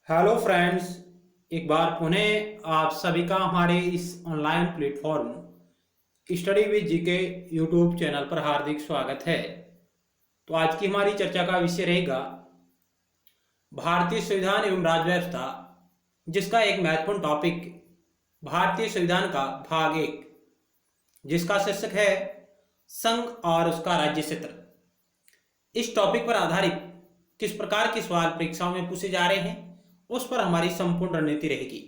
Hello friends. एक बार पुनः आप सभी का हमारे इस online platform study with GK YouTube channel पर हार्दिक स्वागत है। तो आज की हमारी चर्चा का विषय रहेगा भारतीय संविधान एवं राज्य व्यवस्था, जिसका एक महत्वपूर्ण टॉपिक भारतीय संविधान का भाग एक, जिसका शीर्षक है संघ और उसका राज्य क्षेत्र। इस टॉपिक पर आधारित किस प्रकार के सवाल परीक्षाओं में पूछे जा रहे हैं, उस पर हमारी संपूर्ण रणनीति रहेगी।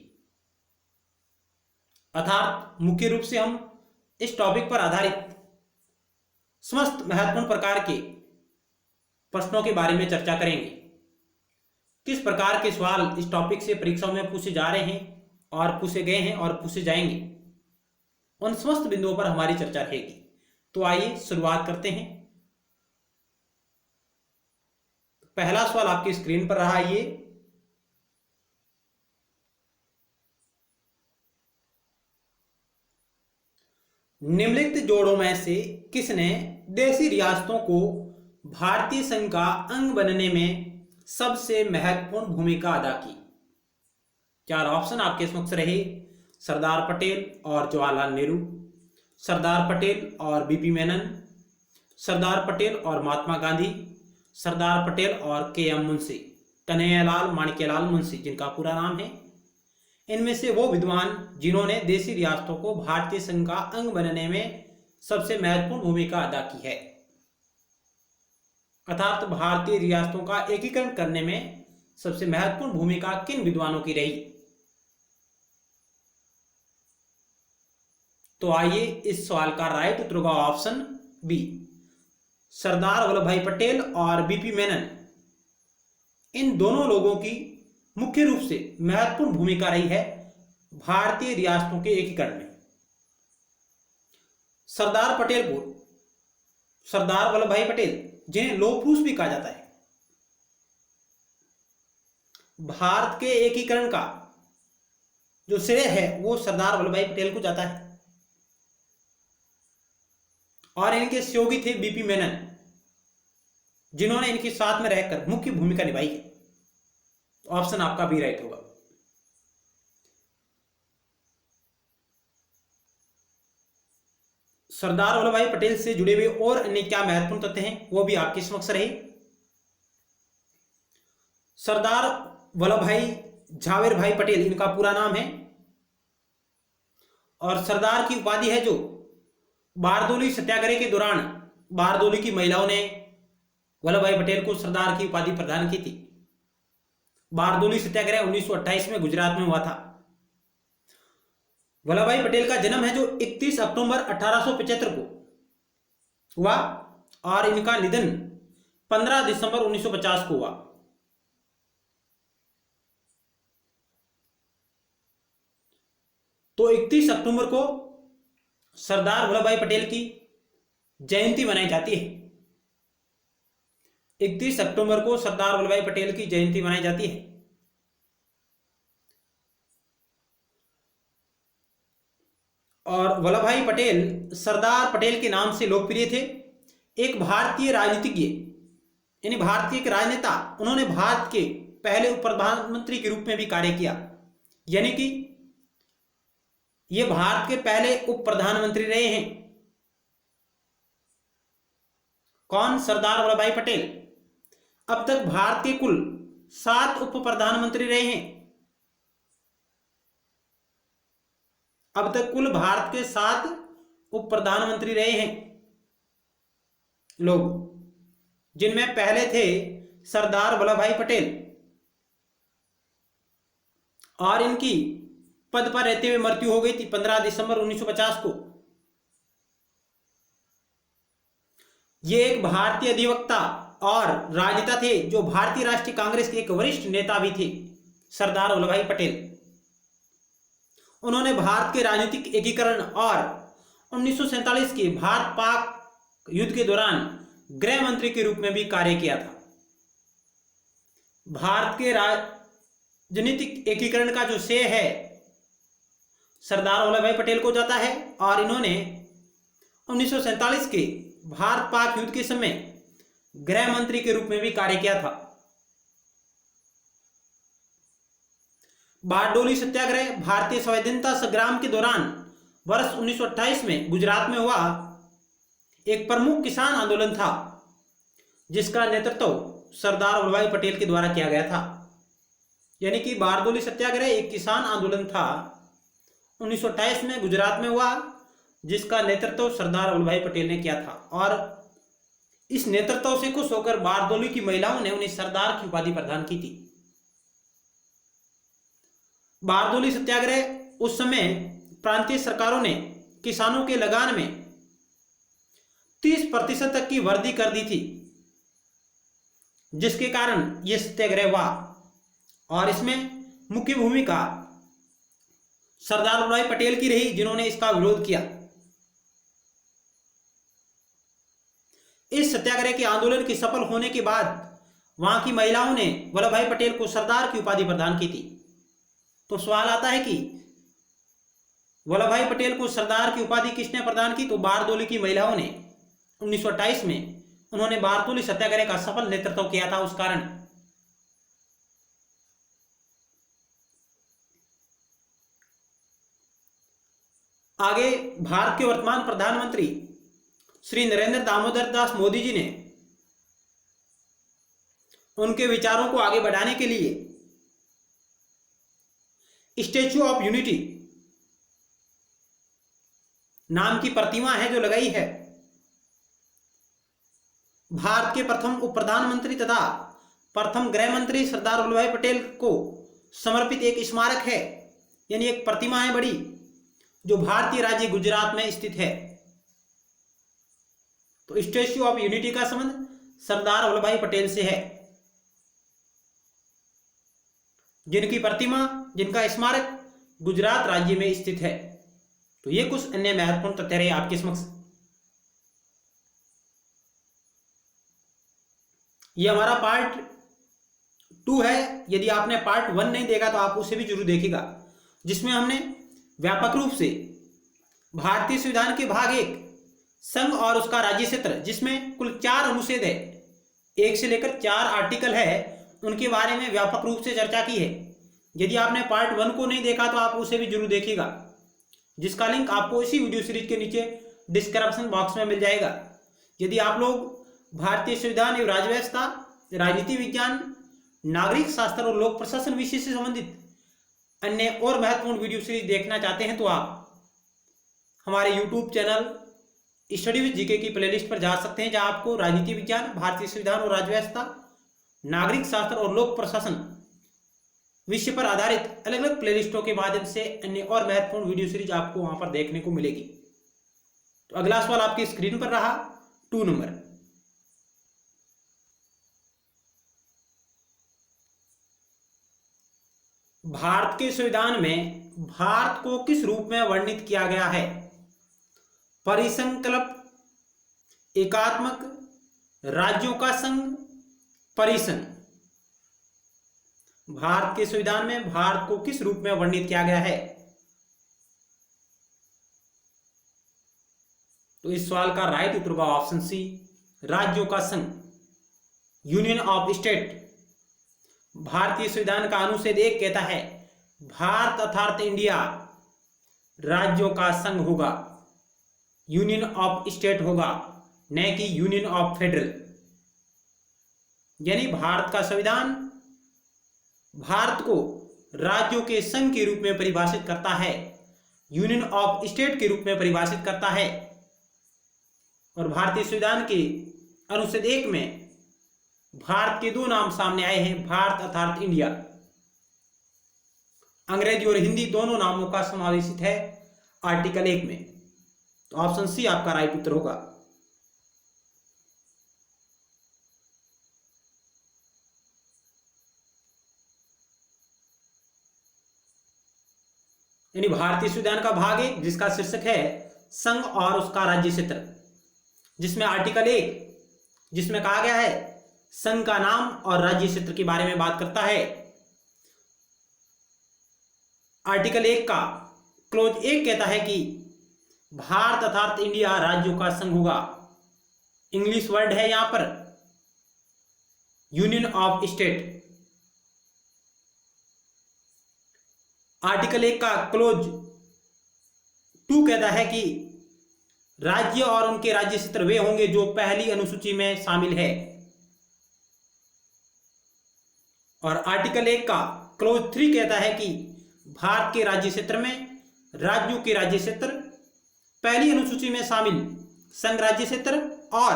अर्थात मुख्य रूप से हम इस टॉपिक पर आधारित समस्त महत्वपूर्ण प्रकार के प्रश्नों के बारे में चर्चा करेंगे। किस प्रकार के सवाल इस टॉपिक से परीक्षाओं में पूछे जा रहे हैं और पूछे गए हैं और पूछे जाएंगे, उन समस्त बिंदुओं पर हमारी चर्चा रहेगी। तो आइए शुरुआत करते हैं। पहला सवाल आपकी स्क्रीन पर रहा। ये निम्नलिखित जोड़ों में से किसने देशी रियासतों को भारतीय संघ का अंग बनने में सबसे महत्वपूर्ण भूमिका अदा की? चार ऑप्शन आपके समक्ष रहे: सरदार पटेल और जवाहरलाल नेहरू, सरदार पटेल और बीपी मेनन, सरदार पटेल और महात्मा गांधी, सरदार पटेल और के.एम. मुंशी, कन्हैयालाल माणिक्यलाल मुंशी जिनका पूरा नाम है। इनमें से वो विद्वान जिन्होंने देशी रियासतों को भारतीय संघ का अंग बनने में सबसे महत्वपूर्ण भूमिका अदा की है। अर्थात भारतीय रियासतों का एकीकरण करने में सबसे महत्वपूर्ण भूमिका किन विद्वानों की रही? तो आइए इस सवाल का राइट उत्तर होगा ऑप्शन बी, सरदार वल्लभ भाई पटेल और बीपी मेनन। इन दोनों लोगों की मुख्य रूप से महत्वपूर्ण भूमिका रही है भारतीय रियासतों के एकीकरण में। सरदार पटेल को सरदार वल्लभ भाई पटेल, जिन्हें लौह पुरुष भी कहा जाता है, भारत के एकीकरण का जो श्रेय है वो सरदार वल्लभ भाई पटेल को जाता है। और इनके सहयोगी थे बीपी मेनन, जिन्होंने इनके साथ में रहकर मुख्य भूमिका निभाई है। ऑप्शन आपका बी राइट होगा। सरदार वल्लभ भाई पटेल से जुड़े हुए और अन्य क्या महत्वपूर्ण तथ्य हैं, वो भी आपके समक्ष रहे। सरदार वल्लभ भाई झावेर भाई पटेल इनका पूरा नाम है, और सरदार की उपाधि है जो बारदोली सत्याग्रह के दौरान बारदोली की महिलाओं ने वल्लभ भाई पटेल को सरदार की उपाधि प्रदान की थी। बारदोली सत्याग्रह 1928 में गुजरात में हुआ था। वल्लभ भाई पटेल का जन्म है जो 31 अक्टूबर 1875 को हुआ, और इनका निधन 15 दिसंबर 1950 को हुआ। तो 31 अक्टूबर को सरदार वल्लभ भाई पटेल की जयंती मनाई जाती है। 31 अक्टूबर को सरदार वल्लभ भाई पटेल की जयंती मनाई जाती है। और वल्लभ भाई पटेल सरदार पटेल के नाम से लोकप्रिय थे। एक भारतीय राजनीतिज्ञ, यानी भारतीय के राजनेता, उन्होंने भारत के पहले उप प्रधानमंत्री के रूप में भी कार्य किया। यानी कि ये भारत के पहले उप प्रधानमंत्री रहे हैं। कौन? सरदार वल्लभ भाई पटेल। अब तक भारत के कुल 7 उप प्रधानमंत्री रहे हैं। अब तक कुल भारत के 7 उप प्रधानमंत्री रहे हैं लोग, जिनमें पहले थे सरदार वल्लभ भाई पटेल, और इनकी पद पर रहते हुए मृत्यु हो गई थी 15 दिसंबर 1950 को। ये एक भारतीय अधिवक्ता और राजनेता थे जो भारतीय राष्ट्रीय कांग्रेस के एक वरिष्ठ नेता भी थे, सरदार वल्लभ भाई पटेल। उन्होंने भारत के राजनीतिक एकीकरण और 1947 के भारत पाक युद्ध के दौरान गृह मंत्री के रूप में भी कार्य किया था। भारत के राजनीतिक एकीकरण का जो श्रेय है सरदार वल्लभ भाई पटेल को जाता है, और इन्होंने 1947 के भारत पाक युद्ध के समय गृह मंत्री के रूप में भी कार्य किया था। बारडोली सत्याग्रह भारतीय स्वाधीनता संग्राम के दौरान वर्ष 1928 में गुजरात में हुआ एक प्रमुख किसान आंदोलन था, जिसका नेतृत्व सरदार वल्लभ भाई पटेल के द्वारा किया गया था। यानी कि बारडोली सत्याग्रह एक किसान आंदोलन था, 1928 में गुजरात में हुआ, जिसका नेतृत्व सरदार वल्लभ भाई पटेल ने किया था। और इस नेतृत्व से खुश होकर बारडोली की महिलाओं ने उन्हें सरदार की उपाधि प्रदान की थी। बारडोली सत्याग्रह उस समय प्रांतीय सरकारों ने किसानों के लगान में 30% तक की वृद्धि कर दी थी, जिसके कारण यह सत्याग्रह हुआ। और इसमें मुख्य भूमिका सरदार वल्लभ भाई पटेल की रही, जिन्होंने इसका विरोध किया। इस सत्याग्रह के आंदोलन के सफल होने के बाद वहां की महिलाओं ने वल्लभ भाई पटेल को सरदार की उपाधि प्रदान की थी। तो सवाल आता है कि वल्लभ भाई पटेल को सरदार की उपाधि किसने प्रदान की? तो बारडोली की महिलाओं ने 1928 में उन्होंने बारडोली सत्याग्रह का सफल नेतृत्व किया था। उस कारण आगे भारत के वर्तमान प्रधानमंत्री श्री नरेंद्र दामोदर दास मोदी जी ने उनके विचारों को आगे बढ़ाने के लिए स्टैच्यू ऑफ यूनिटी नाम की प्रतिमा है जो लगाई है। भारत के प्रथम उप प्रधानमंत्री तथा प्रथम गृह मंत्री सरदार वल्लभ भाई पटेल को समर्पित एक स्मारक है, यानी एक प्रतिमा है बड़ी, जो भारतीय राज्य गुजरात में स्थित है। तो स्टैच्यू ऑफ यूनिटी का संबंध सरदार वल्लभ भाई पटेल से है, जिनकी प्रतिमा, जिनका स्मारक गुजरात राज्य में स्थित है। तो ये कुछ अन्य महत्वपूर्ण तथ्य रहे आपके समक्ष। ये हमारा पार्ट 2 है। यदि आपने पार्ट 1 नहीं देखा तो आप उसे भी जरूर देखिएगा, जिसमें हमने व्यापक रूप से भारतीय संविधान के भाग 1 संघ और उसका राज्य क्षेत्र, जिसमें कुल 4 अनुच्छेद है, 1 से लेकर 4 आर्टिकल है, उनके बारे में व्यापक रूप से चर्चा की है। यदि आपने पार्ट 1 को नहीं देखा तो आप उसे भी जरूर देखिएगा, जिसका लिंक आपको इसी वीडियो सीरीज के नीचे डिस्क्रिप्शन बॉक्स में मिल जाएगा। यदि आप लोग भारतीय संविधान एवं राज्य व्यवस्था, राजनीति विज्ञान, नागरिक शास्त्र और लोक प्रशासन विषय से संबंधित अन्य और महत्वपूर्ण वीडियो सीरीज देखना चाहते हैं तो आप हमारे YouTube channel study with GK की प्लेलिस्ट पर जा सकते हैं, जहां आपको राजनीति विज्ञान, भारतीय संविधान और राज्य व्यवस्था, नागरिक शास्त्र और लोक प्रशासन विषय पर आधारित अलग अलग प्लेलिस्टों के माध्यम से अन्य और महत्वपूर्ण वीडियो सीरीज आपको वहां पर देखने को मिलेगी। तो अगला सवाल आपकी स्क्रीन पर रहा 2 नंबर। भारत के संविधान में भारत को किस रूप में वर्णित किया गया है? परिसंकल्प, एकात्मक, राज्यों का संघ, परिसंघ। भारत के संविधान में भारत को किस रूप में वर्णित किया गया है? तो इस सवाल का राइट उत्तर होगा ऑप्शन सी, राज्यों का संघ, यूनियन ऑफ स्टेट। भारतीय संविधान का अनुच्छेद 1 कहता है भारत अर्थात इंडिया राज्यों का संघ होगा, यूनियन ऑफ स्टेट होगा, न कि यूनियन ऑफ फेडरल। यानी भारत का संविधान भारत को राज्यों के संघ के रूप में परिभाषित करता है, यूनियन ऑफ स्टेट के रूप में परिभाषित करता है। और भारतीय संविधान के अनुच्छेद 1 में भारत के 2 नाम सामने आए हैं, भारत अर्थात इंडिया। अंग्रेजी और हिंदी दोनों नामों का समावेशित है आर्टिकल 1 में। तो ऑप्शन सी आपका राइट उत्तर होगा। यानी भारतीय संविधान का भाग 1 जिसका शीर्षक है संघ और उसका राज्य क्षेत्र, जिसमें आर्टिकल 1 जिसमें कहा गया है संघ का नाम और राज्य क्षेत्र के बारे में बात करता है। आर्टिकल 1 का क्लोज 1 कहता है कि भारत अर्थात इंडिया राज्यों का संघ होगा। इंग्लिश वर्ड है यहां पर यूनियन ऑफ स्टेट। आर्टिकल 1 का क्लोज 2 कहता है कि राज्य और उनके राज्य क्षेत्र वे होंगे जो पहली अनुसूची में शामिल है। और आर्टिकल 1 का क्लोज 3 कहता है कि भारत के राज्य क्षेत्र में राज्यों के राज्य क्षेत्र पहली अनुसूची में शामिल संघ राज्य क्षेत्र और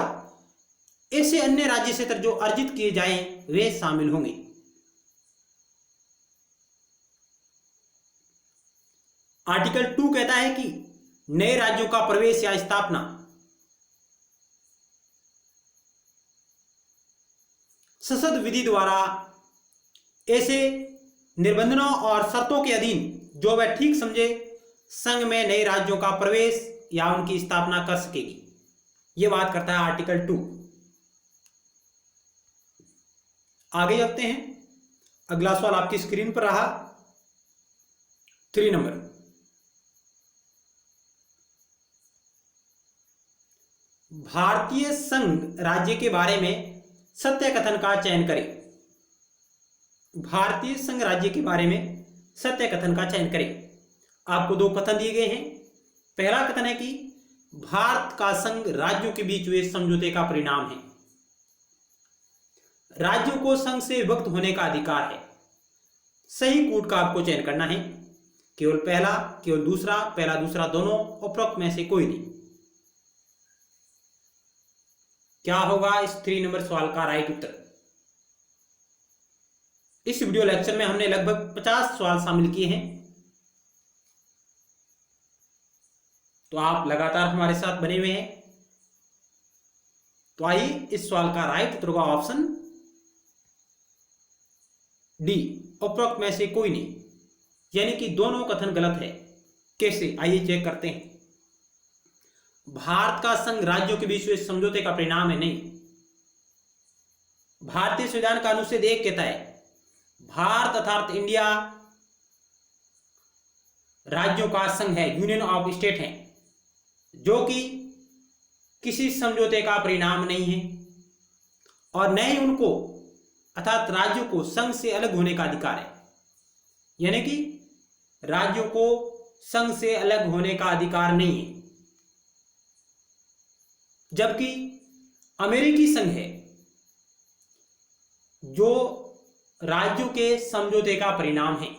ऐसे अन्य राज्य क्षेत्र जो अर्जित किए जाएं वे शामिल होंगे। आर्टिकल 2 कहता है कि नए राज्यों का प्रवेश या स्थापना संसद विधि द्वारा ऐसे निर्बंधों और शर्तों के अधीन जो वह ठीक समझे संघ में नए राज्यों का प्रवेश या उनकी स्थापना कर सकेगी। यह बात करता है आर्टिकल 2। आगे चलते हैं। अगला सवाल आपकी स्क्रीन पर रहा 3 नंबर। भारतीय संघ राज्य के बारे में सत्य कथन का चयन करें। भारतीय संघ राज्य के बारे में सत्य कथन का चयन करें। आपको 2 कथन दिए गए हैं। पहला कथन है कि भारत का संघ राज्यों के बीच हुए समझौते का परिणाम है। राज्यों को संघ से विभक्त होने का अधिकार है। सही कूट का आपको चयन करना है। केवल पहला, केवल दूसरा, पहला दूसरा दोनों, उपरोक्त में से कोई नहीं। क्या होगा इस 3 नंबर सवाल का राइट उत्तर? इस वीडियो लेक्चर में हमने लगभग 50 सवाल शामिल किए हैं, तो आप लगातार हमारे साथ बने हुए हैं। तो आइए इस सवाल का राइट उत्तर होगा ऑप्शन डी, उपरोक्त में से कोई नहीं, यानी कि दोनों कथन गलत है। कैसे, आइए चेक करते हैं। भारत का संघ राज्यों के बीच हुए समझौते का परिणाम है, नहीं। भारतीय संविधान का अनुच्छेद 1 कहता है भारत अर्थात इंडिया राज्यों का संघ है, यूनियन ऑफ स्टेट है, जो कि किसी समझौते का परिणाम नहीं है और न ही उनको अर्थात राज्यों को संघ से अलग होने का अधिकार है। यानी कि राज्यों को संघ से अलग होने का अधिकार नहीं है। जबकि अमेरिकी संघ है जो राज्यों के समझौते का परिणाम है।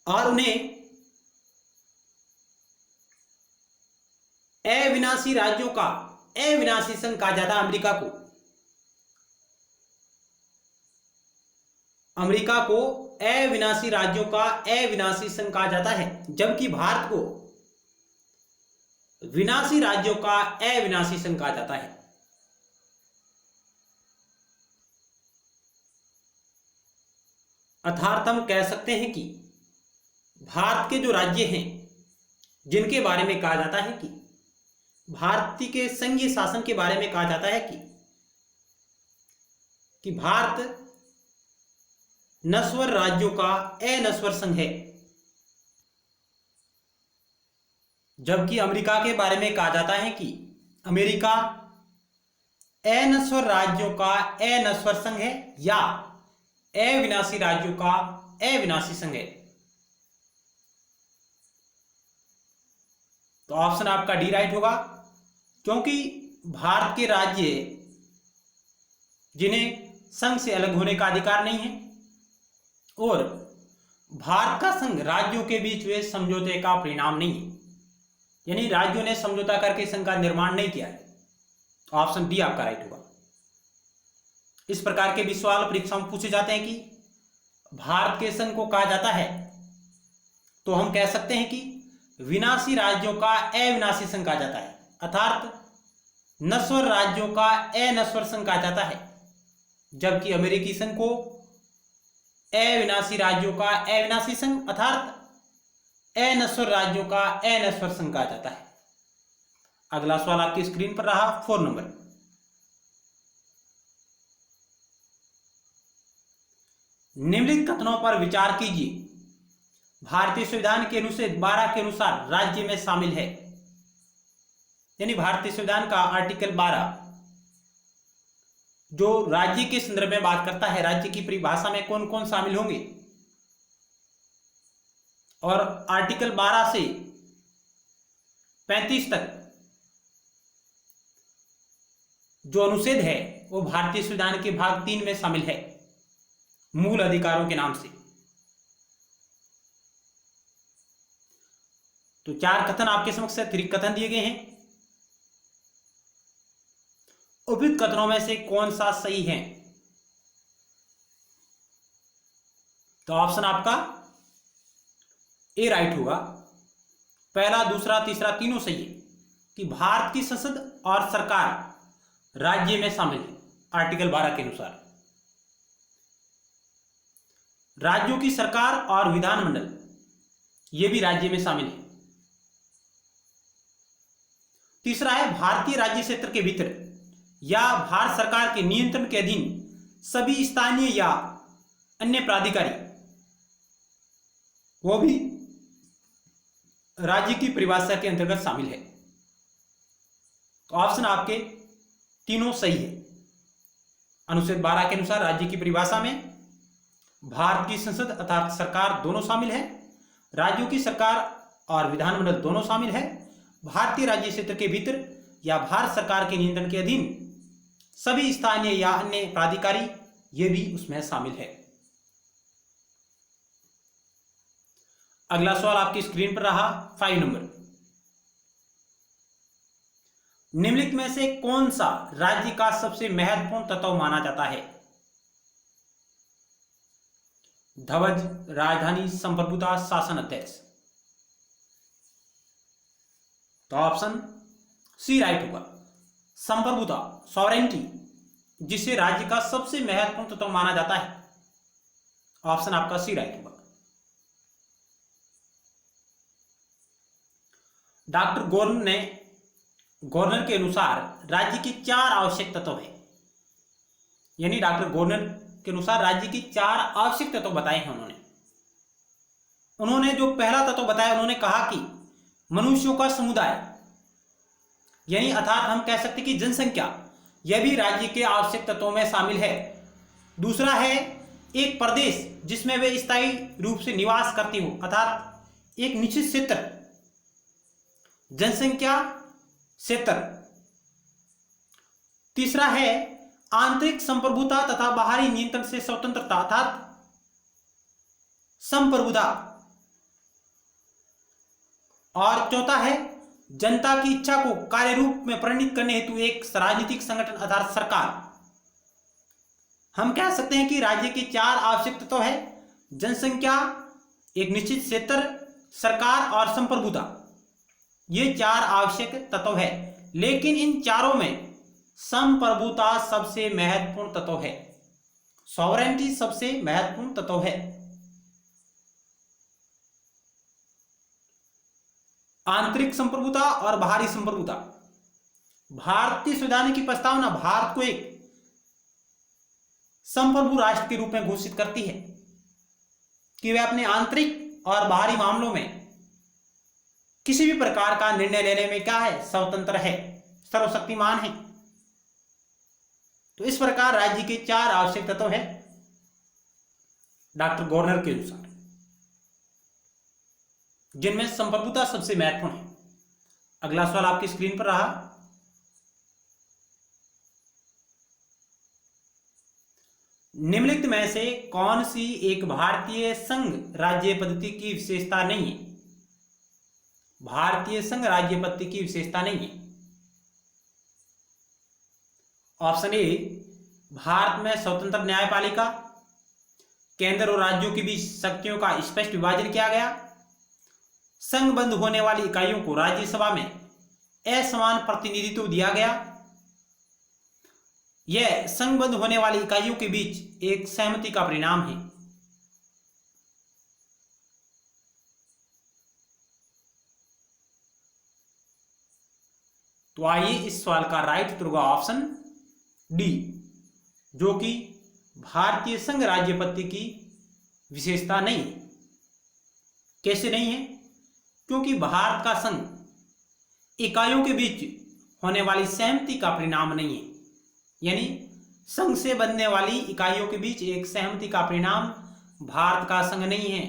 और उन्हें अविनाशी राज्यों का अविनाशी संघ कहा जाता है। अमेरिका को अविनाशी राज्यों का अविनाशी संघ कहा जाता है, जबकि भारत को विनाशी राज्यों का अविनाशी संघ कहा जाता है। अर्थात हम कह सकते हैं कि भारत के जो राज्य हैं जिनके बारे में कहा जाता है कि भारतीय के संघीय शासन के बारे में कहा जाता है कि भारत नस्वर राज्यों का अनस्वर संघ है, जबकि अमेरिका के बारे में कहा जाता है कि अमेरिका अनस्वर राज्यों का अनस्वर संघ है या अविनाशी राज्यों का अविनाशी संघ है। तो ऑप्शन आपका डी राइट होगा, क्योंकि भारत के राज्य जिन्हें संघ से अलग होने का अधिकार नहीं है और भारत का संघ राज्यों के बीच हुए समझौते का परिणाम नहीं है, यानी राज्यों ने समझौता करके संघ का निर्माण नहीं किया है। तो ऑप्शन डी आपका राइट होगा। इस प्रकार के भी सवाल परीक्षा में पूछे जाते हैं कि भारत के संघ को कहा जाता है, तो हम कह सकते हैं कि विनाशी राज्यों का अविनाशी संघ कहा जाता है, अर्थात नस्वर राज्यों का अनस्वर संघ कहा जाता है, जबकि अमेरिकी संघ को अविनाशी राज्यों का अविनाशी संघ अर्थात अनस्वर राज्यों का अनस्वर संघ कहा जाता है। अगला सवाल आपकी स्क्रीन पर रहा 4 नंबर। निम्नलिखित कथनों पर विचार कीजिए। भारतीय संविधान के अनुच्छेद 12 के अनुसार राज्य में शामिल है, यानी भारतीय संविधान का आर्टिकल 12 जो राज्य के संदर्भ में बात करता है, राज्य की परिभाषा में कौन कौन शामिल होंगे, और आर्टिकल 12 से 35 तक जो अनुच्छेद है वो भारतीय संविधान के भाग 3 में शामिल है, मूल अधिकारों के नाम से। तो 4 कथन आपके समक्ष अतिरिक्त कथन दिए गए हैं। उपयुक्त कथनों में से कौन सा सही है? तो ऑप्शन आपका ए राइट होगा। पहला, दूसरा, तीसरा तीनों सही है कि भारत की संसद और सरकार राज्य में शामिल है आर्टिकल 12 के अनुसार। राज्यों की सरकार और विधानमंडल ये भी राज्य में शामिल है। तीसरा है, भारतीय राज्य क्षेत्र के भीतर या भारत सरकार के नियंत्रण के अधीन सभी स्थानीय या अन्य प्राधिकारी वो भी राज्य की परिभाषा के अंतर्गत शामिल है। तो ऑप्शन आपके तीनों सही है। अनुच्छेद 12 के अनुसार राज्य की परिभाषा में भारत की संसद अर्थात सरकार दोनों शामिल है, राज्यों की सरकार और विधानमंडल दोनों शामिल है, भारतीय राज्य क्षेत्र के भीतर या भारत सरकार के नियंत्रण के अधीन सभी स्थानीय या अन्य प्राधिकारी ये भी उसमें शामिल है। अगला सवाल आपकी स्क्रीन पर रहा 5 नंबर। निम्नलिखित में से कौन सा राज्य का सबसे महत्वपूर्ण तत्व माना जाता है? ध्वज, राजधानी, संप्रभुता, शासन अध्यक्ष। तो ऑप्शन सी राइट होगा। संप्रभुता, सॉवरेंटी, जिसे राज्य का सबसे महत्वपूर्ण तत्व माना जाता है, ऑप्शन आपका सी राइट होगा। डॉक्टर गवर्नर के अनुसार राज्य के 4 आवश्यक तत्व हैं, यानी डॉक्टर गवर्नर के अनुसार राज्य की 4 आवश्यक तत्व बताए हैं उन्होंने जो पहला तत्व बताया, उन्होंने कहा कि मनुष्यों का समुदाय, यानी अर्थात हम कह सकते कि जनसंख्या, यह भी राज्य के आवश्यक तत्वों में शामिल है। दूसरा है एक प्रदेश जिसमें वे स्थायी रूप से निवास करती हो, अर्थात एक निश्चित क्षेत्र, जनसंख्या क्षेत्र। तीसरा है आंतरिक संप्रभुता तथा बाहरी नियंत्रण से स्वतंत्रता अर्थात संप्रभुता। और चौथा है जनता की इच्छा को कार्य रूप में परिणित करने हेतु एक राजनीतिक संगठन अर्थात सरकार। हम कह सकते हैं कि राज्य के 4 आवश्यक तत्व है, जनसंख्या, एक निश्चित क्षेत्र, सरकार और संप्रभुता। ये 4 आवश्यक तत्व है, लेकिन इन चारों में संप्रभुता सबसे महत्वपूर्ण तत्व है, सॉवरेंटी सबसे महत्वपूर्ण तत्व है। आंतरिक संप्रभुता और बाहरी संप्रभुता। भारतीय संविधान की प्रस्तावना भारत को एक संप्रभु राष्ट्र के रूप में घोषित करती है कि वह अपने आंतरिक और बाहरी मामलों में किसी भी प्रकार का निर्णय लेने में क्या है, स्वतंत्र है, सर्वशक्तिमान है। तो इस प्रकार राज्य के 4 आवश्यक तत्व है डॉक्टर गवर्नर के अनुसार, जिनमें संप्रभुता सबसे महत्वपूर्ण है। अगला सवाल आपकी स्क्रीन पर रहा। निम्नलिखित में से कौन सी एक भारतीय संघ राज्य पद्धति की विशेषता नहीं है? भारतीय संघ राज्य पद्धति की विशेषता नहीं है। ऑप्शन ए, भारत में स्वतंत्र न्यायपालिका, केंद्र और राज्यों के बीच शक्तियों का स्पष्ट विभाजन किया गया, संघबद्ध होने वाली इकाइयों को राज्यसभा में असमान प्रतिनिधित्व दिया गया, यह संघबद्ध होने वाली इकाइयों के बीच एक सहमति का परिणाम है। तो आइए इस सवाल का राइट उत्तर होगा ऑप्शन डी, जो कि भारतीय संघ राज्य पद्धति की विशेषता नहीं है। कैसे नहीं है? क्योंकि भारत का संघ इकाइयों के बीच होने वाली सहमति का परिणाम नहीं है, यानी संघ से बनने वाली इकाइयों के बीच एक सहमति का परिणाम भारत का संघ नहीं है।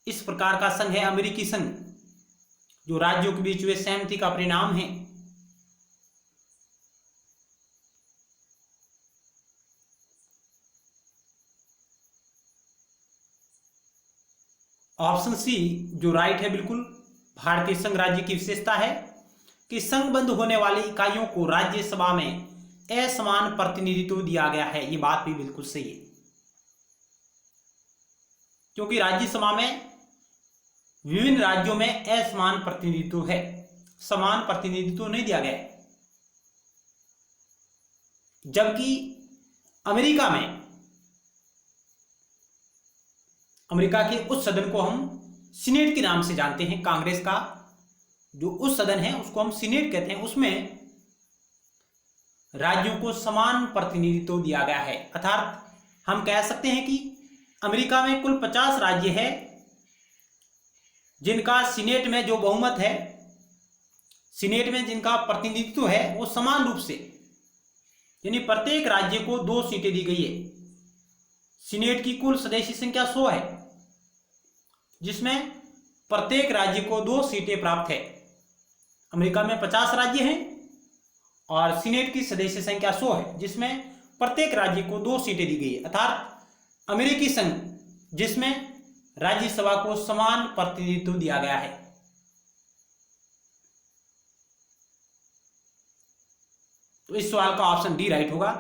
इस प्रकार का संघ है अमेरिकी संघ, जो राज्यों के बीच हुए सहमति का परिणाम है। ऑप्शन सी जो राइट है बिल्कुल, भारतीय संघ राज्य की विशेषता है कि संघबद्ध होने वाली इकाइयों को राज्यसभा में असमान प्रतिनिधित्व दिया गया है। ये बात भी बिल्कुल सही है, क्योंकि राज्यसभा में विभिन्न राज्यों में असमान प्रतिनिधित्व है, समान प्रतिनिधित्व नहीं दिया गया है। जबकि अमेरिका में, अमेरिका के उच्च सदन को हम सीनेट के नाम से जानते हैं, कांग्रेस का जो उच्च सदन है उसको हम सीनेट कहते हैं, उसमें राज्यों को समान प्रतिनिधित्व दिया गया है। अर्थात हम कह सकते हैं कि अमेरिका में कुल 50 राज्य है जिनका सीनेट में जो बहुमत है, सीनेट में जिनका प्रतिनिधित्व है वो समान रूप से, यानी प्रत्येक राज्य को 2 सीटें दी गई है। सीनेट की कुल सदस्य संख्या 100 है, जिसमें प्रत्येक राज्य को 2 सीटें प्राप्त है। अमेरिका में 50 राज्य हैं और सीनेट की सदस्य संख्या 100 है, जिसमें प्रत्येक राज्य को 2 सीटें दी गई है। अर्थात अमेरिकी संघ, जिसमें राज्यसभा को समान प्रतिनिधित्व दिया गया है। तो इस सवाल का ऑप्शन डी राइट होगा,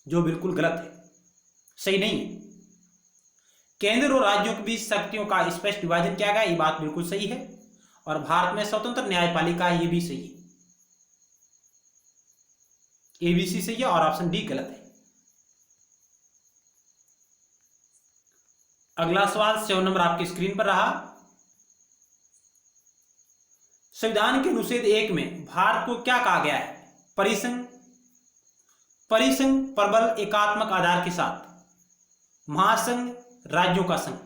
जो बिल्कुल गलत है, सही नहीं है। केंद्र और राज्यों के बीच शक्तियों का स्पष्ट विभाजन किया गया, ये बात बिल्कुल सही है। और भारत में स्वतंत्र न्यायपालिका, ये भी सही है। एबीसी सही है और ऑप्शन डी गलत है। अगला सवाल 7 नंबर आपकी स्क्रीन पर रहा। संविधान के अनुच्छेद 1 में भारत को क्या कहा गया है? परिसंघ, परिसंघ प्रबल एकात्मक आधार के साथ, महासंघ, राज्यों का संघ।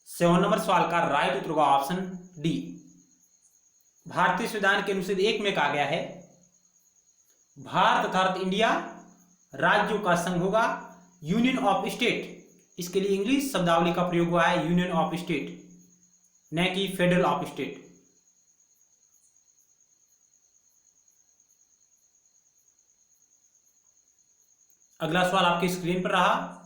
सेवन नंबर सवाल का राइट उत्तर होगा ऑप्शन डी। भारतीय संविधान के अनुच्छेद 1 में कहा गया है भारत अर्थात इंडिया राज्यों का संघ होगा, यूनियन ऑफ स्टेट। इसके लिए इंग्लिश शब्दावली का प्रयोग हुआ है, यूनियन ऑफ स्टेट, न कि फेडरल ऑफ स्टेट। अगला सवाल आपकी स्क्रीन पर रहा।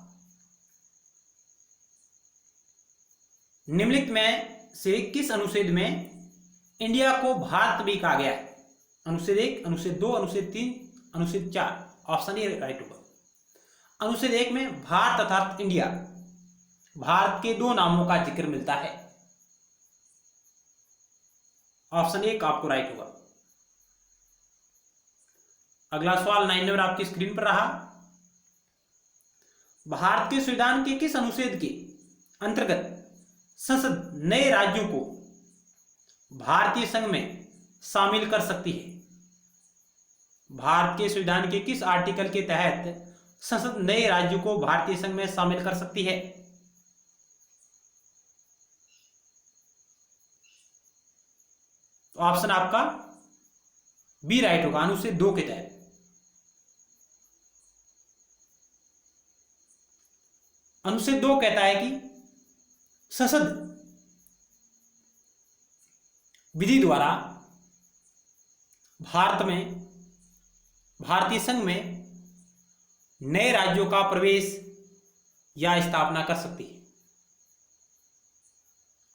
निम्नलिखित में से किस अनुच्छेद में इंडिया को भारत भी कहा गया है? अनुच्छेद 1, अनुच्छेद 2, अनुच्छेद 3, अनुच्छेद 4। ऑप्शन ए राइट होगा। अनुच्छेद 1 में भारत अर्थात इंडिया, भारत के 2 नामों का जिक्र मिलता है। ऑप्शन ए आपको राइट होगा। अगला सवाल 9 नंबर आपकी स्क्रीन पर रहा। भारत के संविधान के किस अनुच्छेद के अंतर्गत संसद नए राज्यों को भारतीय संघ में शामिल कर सकती है? भारत के संविधान के किस आर्टिकल के तहत संसद नए राज्यों को भारतीय संघ में शामिल कर सकती है? तो ऑप्शन आपका बी राइट होगा, अनुच्छेद 2 के तहत। अनुच्छेद 2 कहता है कि संसद विधि द्वारा भारत में, भारतीय संघ में नए राज्यों का प्रवेश या स्थापना कर सकती है।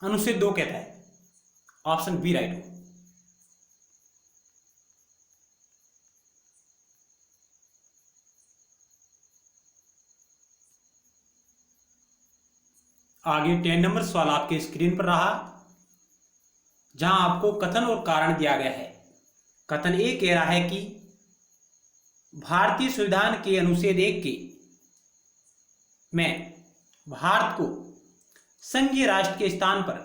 अनुच्छेद 2 कहता है, ऑप्शन बी राइट हो। आगे 10 नंबर सवाल आपके स्क्रीन पर रहा, जहां आपको कथन और कारण दिया गया है। कथन ए कह रहा है कि भारतीय संविधान के अनुच्छेद 1 के में भारत को संघीय राष्ट्र के स्थान पर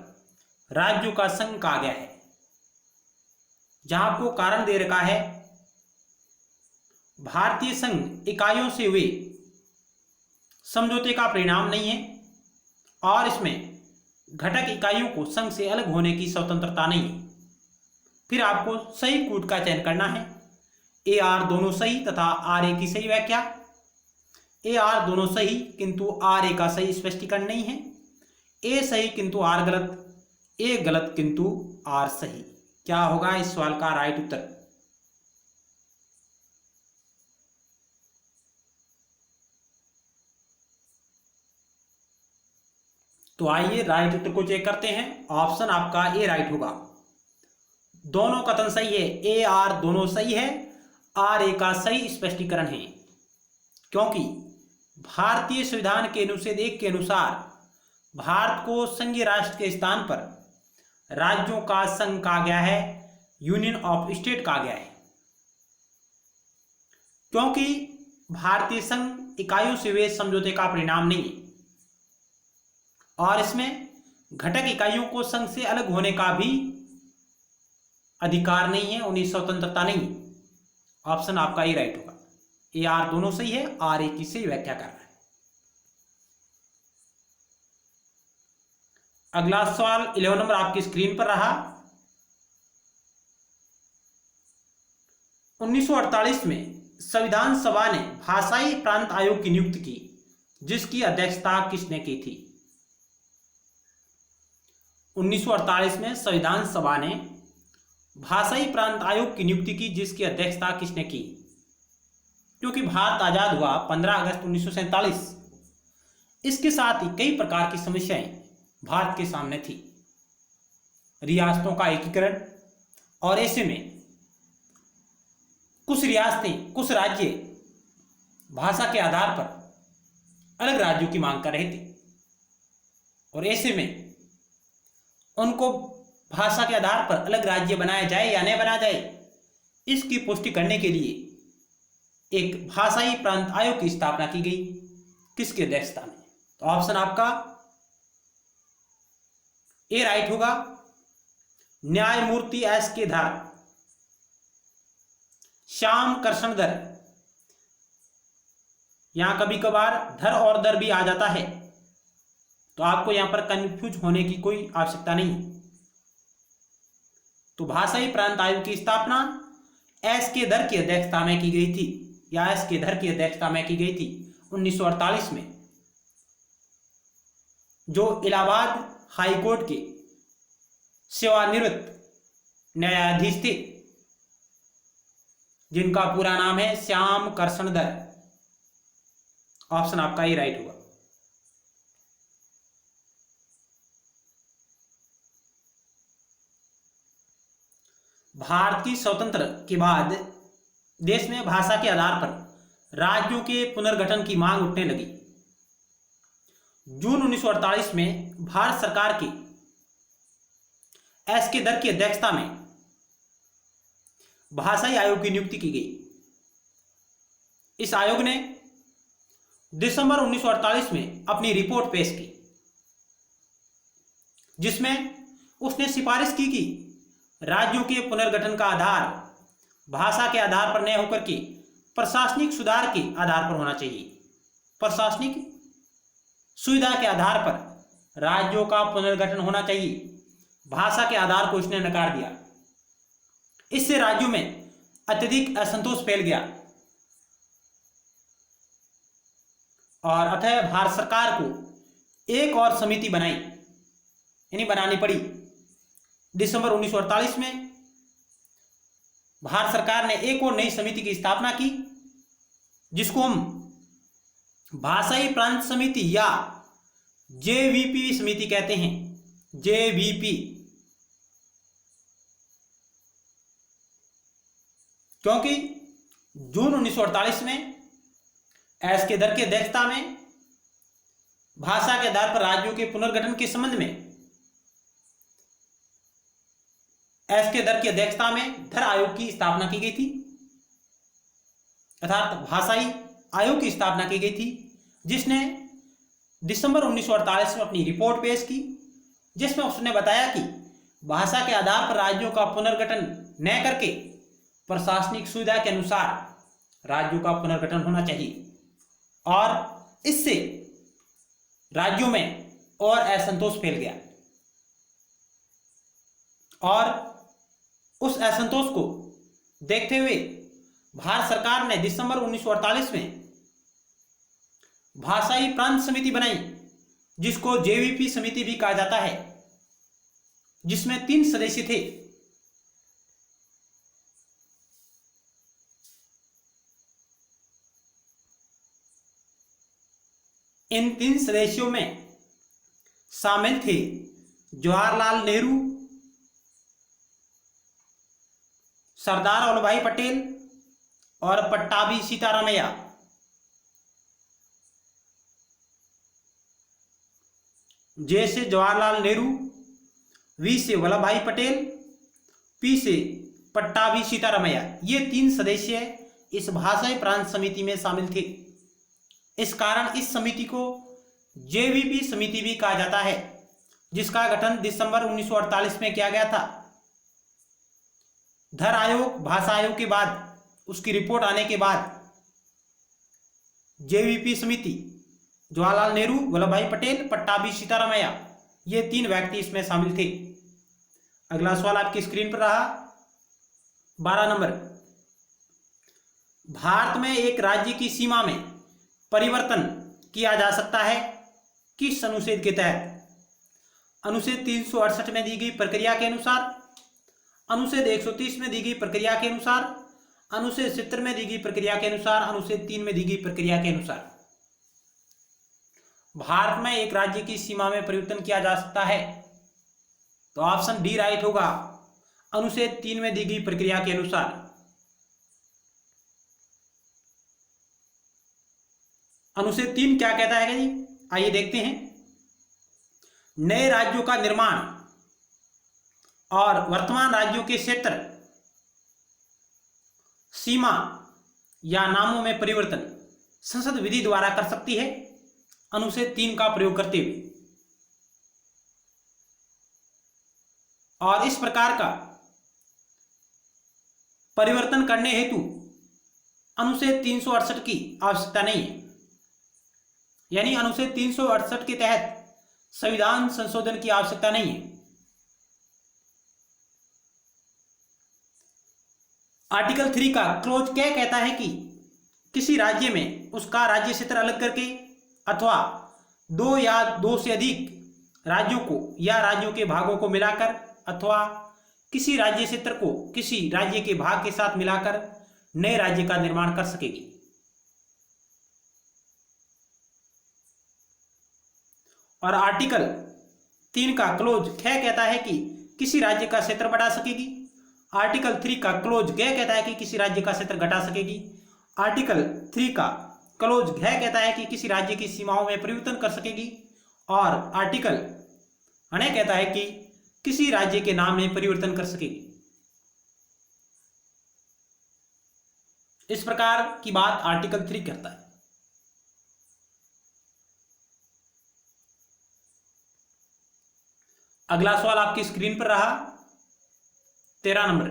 राज्यों का संघ कहा गया है। जहां आपको कारण दे रखा है भारतीय संघ इकाइयों से हुए समझौते का परिणाम नहीं है और इसमें घटक इकाइयों को संघ से अलग होने की स्वतंत्रता नहीं है। फिर आपको सही कूट का चयन करना है। ए आर दोनों सही तथा आर ए की सही व्याख्या। ए आर दोनों सही किंतु आर ए का सही स्पष्टीकरण नहीं है। ए सही किंतु आर गलत, ए गलत किंतु आर सही। क्या होगा इस सवाल का राइट उत्तर? तो आइए राइट उत्तर को चेक करते हैं। ऑप्शन आपका ए राइट होगा। दोनों कथन सही है, ए आर दोनों सही है, आर ए का सही स्पष्टीकरण है। क्योंकि भारतीय संविधान के अनुच्छेद 1 के अनुसार भारत को संघीय राष्ट्र के स्थान पर राज्यों का संघ कहा गया है, यूनियन ऑफ स्टेट कहा गया है। क्योंकि भारतीय संघ इकाइयों से हुए समझौते का परिणाम नहीं है और इसमें घटक इकाइयों को संघ से अलग होने का भी अधिकार नहीं है, उन्हें स्वतंत्रता नहीं है। ऑप्शन आपका ही राइट होगा। ए आर दोनों सही है, आर ए की सही व्याख्या कर रहा है। अगला सवाल 11 नंबर आपकी स्क्रीन पर रहा। 1948 में संविधान सभा ने भाषाई प्रांत आयोग की नियुक्ति की, जिसकी अध्यक्षता किसने की थी? 1948 में संविधान सभा ने भाषाई प्रांत आयोग की नियुक्ति की, जिसकी अध्यक्षता किसने की? क्योंकि भारत आजाद हुआ 15 अगस्त 1947, इसके साथ ही कई प्रकार की समस्याएं भारत के सामने थी। रियासतों का एकीकरण, और ऐसे में कुछ रियासतें, कुछ राज्य भाषा के आधार पर अलग राज्यों की मांग कर रहे थे और ऐसे में उनको भाषा के आधार पर अलग राज्य बनाया जाए या नहीं बनाया जाए, इसकी पुष्टि करने के लिए एक भाषाई प्रांत आयोग की स्थापना की गई। किसकी अध्यक्षता में? तो ऑप्शन आपका ए राइट होगा। न्यायमूर्ति एस के धर, श्याम कृष्णधर। यहां कभी कभार धर और दर भी आ जाता है, तो आपको यहां पर कंफ्यूज होने की कोई आवश्यकता नहीं। तो भाषाई प्रांत आयोग की स्थापना एस के धर की अध्यक्षता में की गई थी, या एस के धर की अध्यक्षता में की गई थी 1948 में, जो इलाहाबाद हाई कोर्ट के सेवानिवृत्त न्यायाधीश थे, जिनका पूरा नाम है श्याम कृष्णधर। ऑप्शन आपका ही राइट होगा। भारत की स्वतंत्र के बाद देश में भाषा के आधार पर राज्यों के पुनर्गठन की मांग उठने लगी। जून 1948 में भारत सरकार की एस के धर की अध्यक्षता में भाषाई आयोग की नियुक्ति की गई। इस आयोग ने दिसंबर 1948 में अपनी रिपोर्ट पेश की, जिसमें उसने सिफारिश की कि राज्यों के पुनर्गठन का आधार भाषा के आधार पर न होकर के प्रशासनिक सुधार के आधार पर होना चाहिए। प्रशासनिक सुविधा के आधार पर राज्यों का पुनर्गठन होना चाहिए। भाषा के आधार को इसने नकार दिया। इससे राज्यों में अत्यधिक असंतोष फैल गया और अतः भारत सरकार को एक और समिति बनानी पड़ी। दिसंबर 1948 में भारत सरकार ने एक और नई समिति की स्थापना की, जिसको हम भाषाई प्रांत समिति या जेवीपी समिति कहते हैं। जेवीपी, क्योंकि जून 1948 में एस के धर की अध्यक्षता में भाषा के आधार पर राज्यों के पुनर्गठन के संबंध में एस के धर की अध्यक्षता में धर आयोग की स्थापना की गई थी, अर्थात भाषाई आयोग की स्थापना की गई थी, जिसने दिसंबर 1948 में अपनी रिपोर्ट पेश की, जिसमें उसने बताया कि भाषा के आधार पर राज्यों का पुनर्गठन न करके प्रशासनिक सुविधा के अनुसार राज्यों का पुनर्गठन होना चाहिए और इससे राज्यों में और असंतोष फैल गया। और उस असंतोष को देखते हुए भारत सरकार ने दिसंबर 1948 में भाषाई प्रांत समिति बनाई, जिसको जेवीपी समिति भी कहा जाता है, जिसमें 3 सदस्य थे। इन 3 सदस्यों में शामिल थे जवाहरलाल नेहरू, सरदार वल्लभ भाई पटेल और पट्टाभी सीतारामैया। जे से जवाहरलाल नेहरू, वी से वल्लभ भाई पटेल, पी से पट्टाभी सीतारामैया, ये 3 सदस्य इस भाषाई प्रांत समिति में शामिल थे। इस कारण इस समिति को जेवीपी समिति भी कहा जाता है, जिसका गठन दिसंबर 1948 में किया गया था। धर आयोग, भाषा आयोग के बाद उसकी रिपोर्ट आने के बाद जेवीपी समिति जवाहरलाल नेहरू, वल्लभ भाई पटेल, पट्टाभी सीतारामैया, ये 3 व्यक्ति इसमें शामिल थे। अगला सवाल आपकी स्क्रीन पर रहा 12 नंबर। भारत में एक राज्य की सीमा में परिवर्तन किया जा सकता है किस अनुच्छेद के तहत? अनुच्छेद 368 में दी गई प्रक्रिया के अनुसार, अनुच्छेद 130 में दी गई प्रक्रिया के अनुसार, अनुच्छेद 70 में दी गई प्रक्रिया के अनुसार, अनुच्छेद 3 में दी गई प्रक्रिया के अनुसार। भारत में एक राज्य की सीमा में परिवर्तन किया जा सकता है, तो ऑप्शन डी राइट होगा, अनुच्छेद 3 में दी गई प्रक्रिया के अनुसार। अनुच्छेद 3 क्या कहता है जी? आइए देखते हैं। नए राज्यों का निर्माण और वर्तमान राज्यों के क्षेत्र, सीमा या नामों में परिवर्तन संसद विधि द्वारा कर सकती है, अनुच्छेद 3 का प्रयोग करते हुए। और इस प्रकार का परिवर्तन करने हेतु अनुच्छेद 368 की आवश्यकता नहीं है, यानी अनुच्छेद 368 के तहत संविधान संशोधन की आवश्यकता नहीं है। आर्टिकल 3 का क्लोज क्या कहता है कि किसी राज्य में उसका राज्य क्षेत्र अलग करके अथवा 2 या 2 से अधिक राज्यों को या राज्यों के भागों को मिलाकर अथवा किसी राज्य क्षेत्र को किसी राज्य के भाग के साथ मिलाकर नए राज्य का निर्माण कर सकेगी। और आर्टिकल 3 का क्लोज ख कहता है कि किसी राज्य का क्षेत्र बढ़ा सकेगी। आर्टिकल 3 का क्लोज ग कहता है कि किसी राज्य का क्षेत्र घटा सकेगी। आर्टिकल 3 का क्लोज घ कहता है कि किसी राज्य की सीमाओं में परिवर्तन कर सकेगी। और आर्टिकल अने कहता है कि किसी राज्य के नाम में परिवर्तन कर सकेगी। इस प्रकार की बात आर्टिकल 3 करता है। अगला सवाल आपकी स्क्रीन पर रहा 13 नंबर।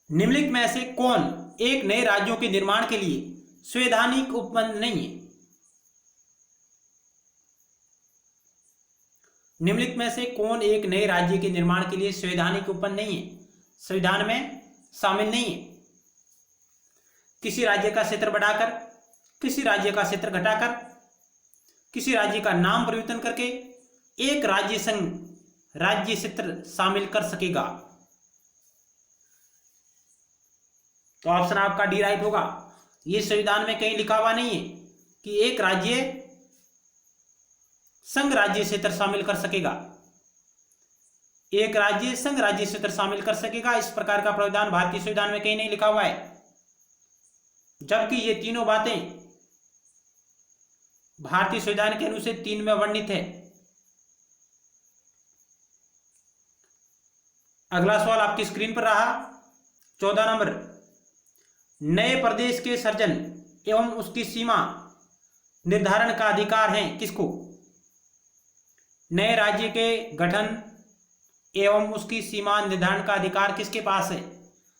निम्नलिखित में से कौन एक नए राज्यों के निर्माण के लिए संवैधानिक उपबंध नहीं है? निम्नलिखित में से कौन एक नए राज्य के निर्माण के लिए संवैधानिक उपबंध नहीं है, संविधान में शामिल नहीं है? किसी राज्य का क्षेत्र बढ़ाकर, किसी राज्य का क्षेत्र घटाकर, किसी राज्य का नाम परिवर्तन करके एक राज्य संघ राज्य क्षेत्र शामिल कर सकेगा। तो ऑप्शन आपका डी राइट होगा। यह संविधान में कहीं लिखा हुआ नहीं है कि एक राज्य संघ राज्य क्षेत्र शामिल कर सकेगा। एक राज्य संघ राज्य क्षेत्र शामिल कर सकेगा, इस प्रकार का प्रावधान भारतीय संविधान में कहीं नहीं लिखा हुआ है। जबकि ये तीनों बातें भारतीय संविधान के अनुच्छेद 3 में वर्णित है। अगला सवाल आपकी स्क्रीन पर रहा 14 नंबर। नए प्रदेश के सृजन एवं उसकी सीमा निर्धारण का अधिकार है किसको? नए राज्य के गठन एवं उसकी सीमा निर्धारण का अधिकार किसके पास है?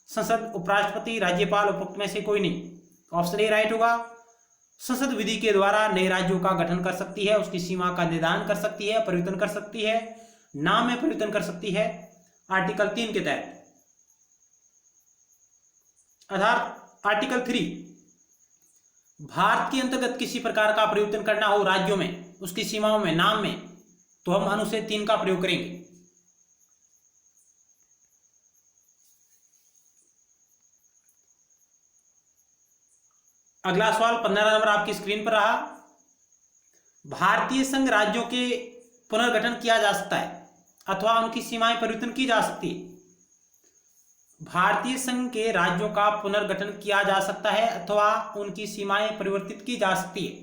संसद, उपराष्ट्रपति, राज्यपाल, उपरोक्त में से कोई नहीं। ऑप्शन ए राइट होगा। संसद विधि के द्वारा नए राज्यों का गठन कर सकती है, उसकी सीमा का निर्धारण कर सकती है, परिवर्तन कर सकती है। नाम में परिवर्तन कर सकती है आर्टिकल 3 के तहत। अर्थात आर्टिकल 3, भारत के अंतर्गत किसी प्रकार का परिवर्तन करना हो राज्यों में, उसकी सीमाओं में, नाम में, तो हम अनुच्छेद 3 का प्रयोग करेंगे। अगला सवाल 15 नंबर आपकी स्क्रीन पर रहा। भारतीय संघ राज्यों के पुनर्गठन किया जा सकता है अथवा उनकी सीमाएं परिवर्तन की जा सकती है। भारतीय संघ के राज्यों का पुनर्गठन किया जा सकता है अथवा उनकी सीमाएं परिवर्तित की जा सकती है।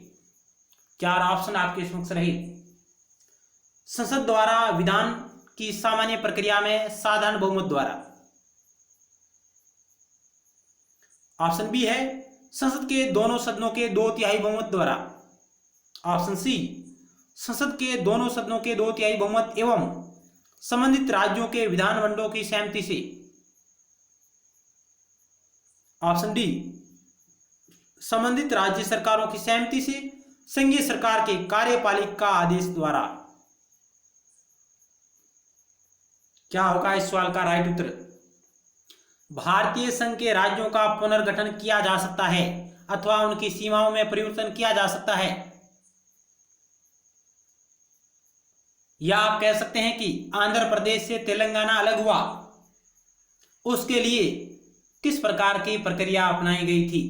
4 ऑप्शन आपके समक्ष रहे। संसद द्वारा, विधान की सामान्य प्रक्रिया में, साधारण बहुमत द्वारा। ऑप्शन बी है संसद के दोनों सदनों के 2/3 बहुमत द्वारा। ऑप्शन सी संसद के दोनों सदनों के 2/3 बहुमत एवं संबंधित राज्यों के विधानमंडलों की सहमति से। ऑप्शन डी संबंधित राज्य सरकारों की सहमति से संघीय सरकार के कार्यपालिका आदेश द्वारा। क्या होगा इस सवाल का राइट उत्तर? भारतीय संघ के राज्यों का पुनर्गठन किया जा सकता है अथवा उनकी सीमाओं में परिवर्तन किया जा सकता है, या आप कह सकते हैं कि आंध्र प्रदेश से तेलंगाना अलग हुआ, उसके लिए किस प्रकार की प्रक्रिया अपनाई गई थी।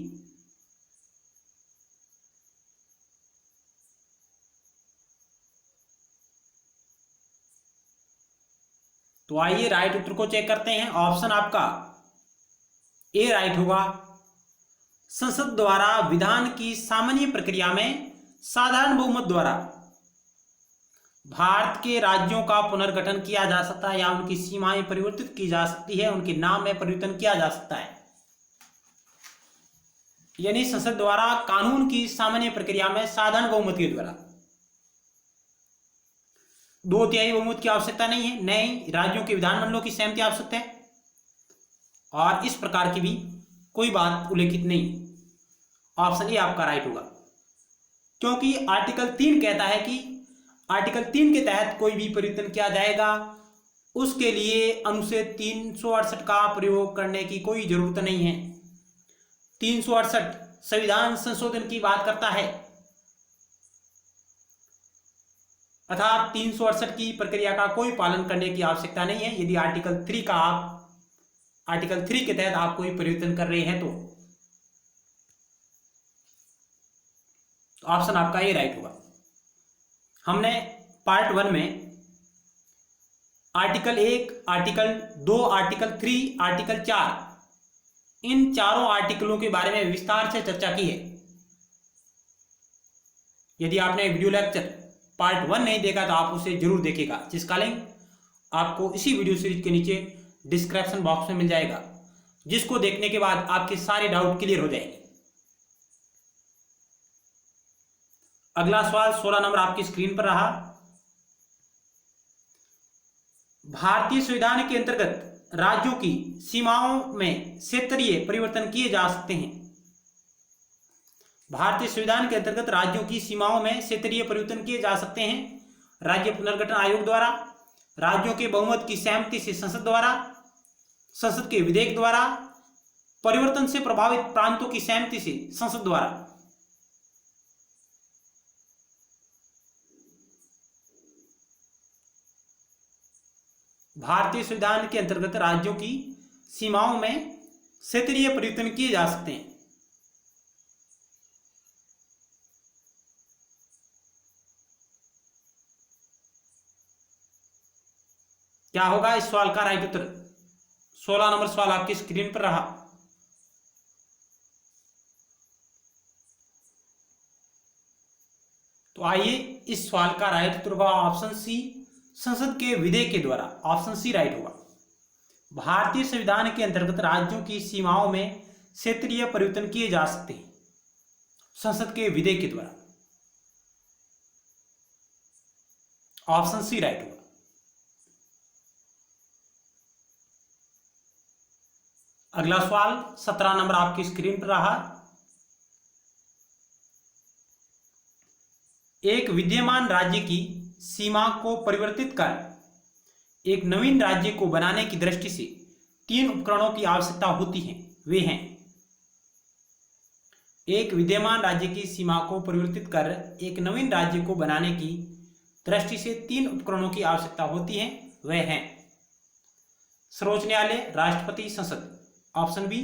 तो आइए राइट उत्तर को चेक करते हैं। ऑप्शन आपका ए राइट होगा। संसद द्वारा, विधान की सामान्य प्रक्रिया में, साधारण बहुमत द्वारा भारत के राज्यों का पुनर्गठन किया जा सकता है या उनकी सीमाएं परिवर्तित की जा सकती है, उनके नाम में परिवर्तन किया जा सकता है। यानी संसद द्वारा कानून की सामान्य प्रक्रिया में साधारण बहुमत के द्वारा। 2/3 बहुमत की आवश्यकता नहीं है, नए राज्यों के विधानमंडलों की सहमति आवश्यकता है, और इस प्रकार की भी कोई बात उल्लेखित नहीं। ऑप्शन ए आपका राइट होगा, क्योंकि आर्टिकल 3 कहता है कि आर्टिकल 3 के तहत कोई भी परिवर्तन किया जाएगा उसके लिए अनुच्छेद 368 का प्रयोग करने की कोई जरूरत नहीं है। 368 संविधान संशोधन की बात करता है, अर्थात 368 की प्रक्रिया का कोई पालन करने की आवश्यकता नहीं है यदि आर्टिकल 3 के तहत आप कोई परिवर्तन कर रहे हैं तो। ऑप्शन आपका ये राइट होगा। हमने पार्ट 1 में आर्टिकल 1, आर्टिकल 2, आर्टिकल 3, आर्टिकल 4, इन चारों आर्टिकलों के बारे में विस्तार से चर्चा की है। यदि आपने वीडियो लेक्चर पार्ट 1 नहीं देखा तो आप उसे जरूर देखेगा, जिसका लिंक आपको इसी वीडियो सीरीज के नीचे डिस्क्रिप्शन बॉक्स में मिल जाएगा, जिसको देखने के बाद आपके सारे डाउट क्लियर हो जाएंगे। अगला सवाल 16 नंबर आपकी स्क्रीन पर रहा। भारतीय संविधान के अंतर्गत राज्यों की सीमाओं में क्षेत्रीय परिवर्तन किए जा सकते हैं। भारतीय संविधान के अंतर्गत राज्यों की सीमाओं में क्षेत्रीय परिवर्तन किए जा सकते हैं राज्य पुनर्गठन आयोग द्वारा, राज्यों के बहुमत की सहमति से संसद द्वारा, संसद के विधेयक द्वारा, परिवर्तन से प्रभावित प्रांतों की सहमति से संसद द्वारा। भारतीय संविधान के अंतर्गत राज्यों की सीमाओं में क्षेत्रीय परिवर्तन किए जा सकते हैं। क्या होगा इस सवाल का राइट उत्तर? 16 नंबर सवाल आपकी स्क्रीन पर रहा। तो आइए इस सवाल का राइट उत्तर होगा ऑप्शन सी, संसद के विधेयक के द्वारा। ऑप्शन सी राइट होगा। भारतीय संविधान के अंतर्गत राज्यों की सीमाओं में क्षेत्रीय परिवर्तन किए जा सकते हैं संसद के विधेयक के द्वारा। ऑप्शन सी राइट होगा। अगला सवाल 17 नंबर आपकी स्क्रीन पर रहा। एक विद्यमान राज्य की सीमा को परिवर्तित कर एक नवीन राज्य को बनाने की दृष्टि से 3 उपकरणों की आवश्यकता होती है। वे हैं: एक विद्यमान राज्य की सीमा को परिवर्तित कर एक नवीन राज्य को बनाने की दृष्टि से 3 उपकरणों की आवश्यकता होती है। वे हैं सर्वोच्च न्यायालय, राष्ट्रपति, संसद। ऑप्शन बी,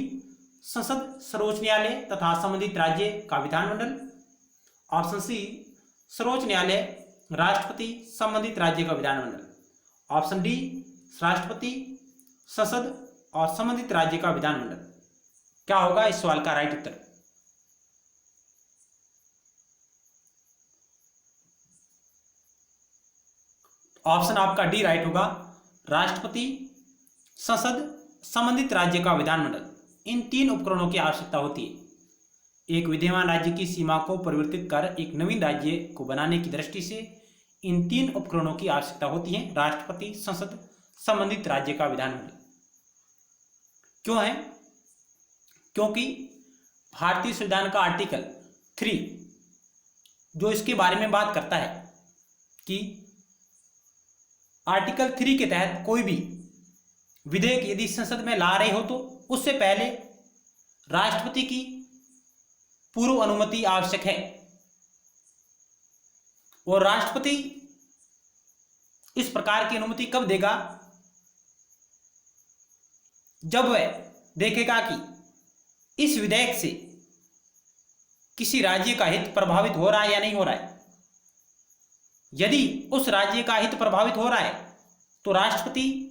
संसद, सर्वोच्च न्यायालय तथा संबंधित राज्य का विधानमंडल। ऑप्शन सी, सर्वोच्च न्यायालय, राष्ट्रपति, संबंधित राज्य का विधानमंडल। ऑप्शन डी, राष्ट्रपति, संसद और संबंधित राज्य का विधानमंडल। क्या होगा इस सवाल का राइट उत्तर? ऑप्शन आपका डी राइट होगा। राष्ट्रपति, संसद, संबंधित राज्य का विधानमंडल, इन 3 उपकरणों की आवश्यकता होती है। एक विद्यमान राज्य की सीमा को परिवर्तित कर एक नवीन राज्य को बनाने की दृष्टि से इन 3 उपकरणों की आवश्यकता होती है: राष्ट्रपति, संसद, संबंधित राज्य का विधानमंडल। क्यों है? क्योंकि भारतीय संविधान का आर्टिकल 3 जो इसके बारे में बात करता है कि आर्टिकल 3 के तहत कोई भी विधेयक यदि संसद में ला रहे हो तो उससे पहले राष्ट्रपति की पूर्व अनुमति आवश्यक है। और राष्ट्रपति इस प्रकार की अनुमति कब देगा? जब वह देखेगा कि इस विधेयक से किसी राज्य का हित प्रभावित हो रहा है या नहीं हो रहा है। यदि उस राज्य का हित प्रभावित हो रहा है तो राष्ट्रपति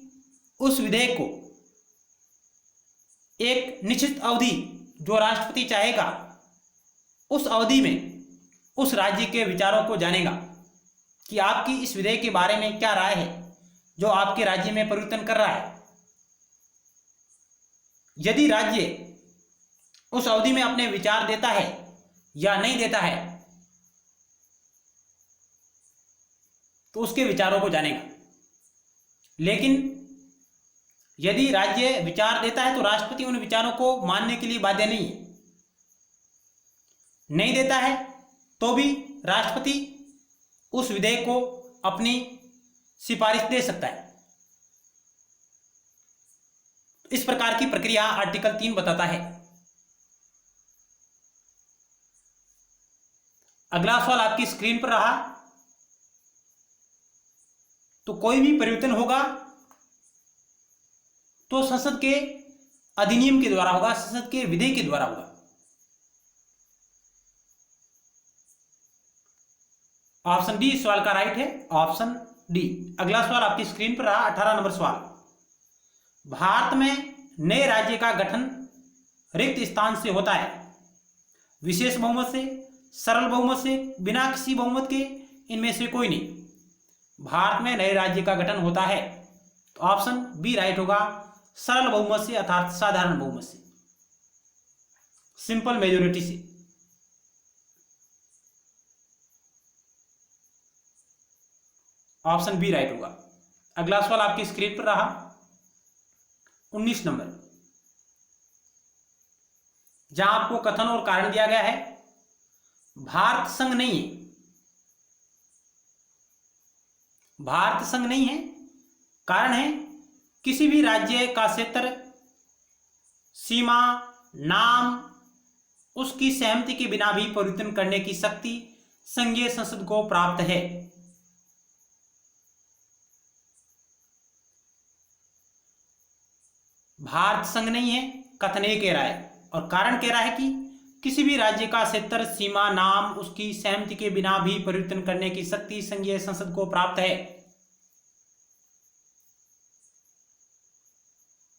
उस विधेयक को एक निश्चित अवधि जो राष्ट्रपति चाहेगा उस अवधि में उस राज्य के विचारों को जानेगा कि आपकी इस विधेयक के बारे में क्या राय है जो आपके राज्य में परिवर्तन कर रहा है। यदि राज्य उस अवधि में अपने विचार देता है या नहीं देता है तो उसके विचारों को जानेगा। लेकिन यदि राज्य विचार देता है तो राष्ट्रपति उन विचारों को मानने के लिए बाध्य नहीं है। नहीं देता है तो भी राष्ट्रपति उस विधेयक को अपनी सिफारिश दे सकता है। इस प्रकार की प्रक्रिया आर्टिकल 3 बताता है। अगला सवाल आपकी स्क्रीन पर रहा। तो कोई भी परिवर्तन होगा तो संसद के अधिनियम के द्वारा होगा, संसद के विधेयक के द्वारा होगा। ऑप्शन डी इस सवाल का राइट है। Option D. अगला सवाल आपकी स्क्रीन पर रहा, 18 नंबर सवाल। भारत में नए राज्य का गठन रिक्त स्थान से होता है, विशेष बहुमत से, सरल बहुमत से, बिना किसी बहुमत के, इनमें से कोई नहीं। भारत में नए राज्य का गठन होता है तो ऑप्शन बी राइट होगा, सरल बहुमत से अर्थात साधारण बहुमत से, सिंपल मेजोरिटी से। ऑप्शन बी राइट होगा। अगला सवाल आपकी स्क्रीन पर रहा, 19 नंबर, जहां आपको कथन और कारण दिया गया है। भारत संघ नहीं है, भारत संघ नहीं है, कारण है किसी भी राज्य का क्षेत्र, सीमा, नाम उसकी सहमति के बिना भी परिवर्तन करने की शक्ति संघीय संसद को प्राप्त है। भारत संघ नहीं है, कथन ये कह रहा है, और कारण कह रहा है कि किसी भी राज्य का क्षेत्र, सीमा, नाम उसकी सहमति के बिना भी परिवर्तन करने की शक्ति संघीय संसद को प्राप्त है।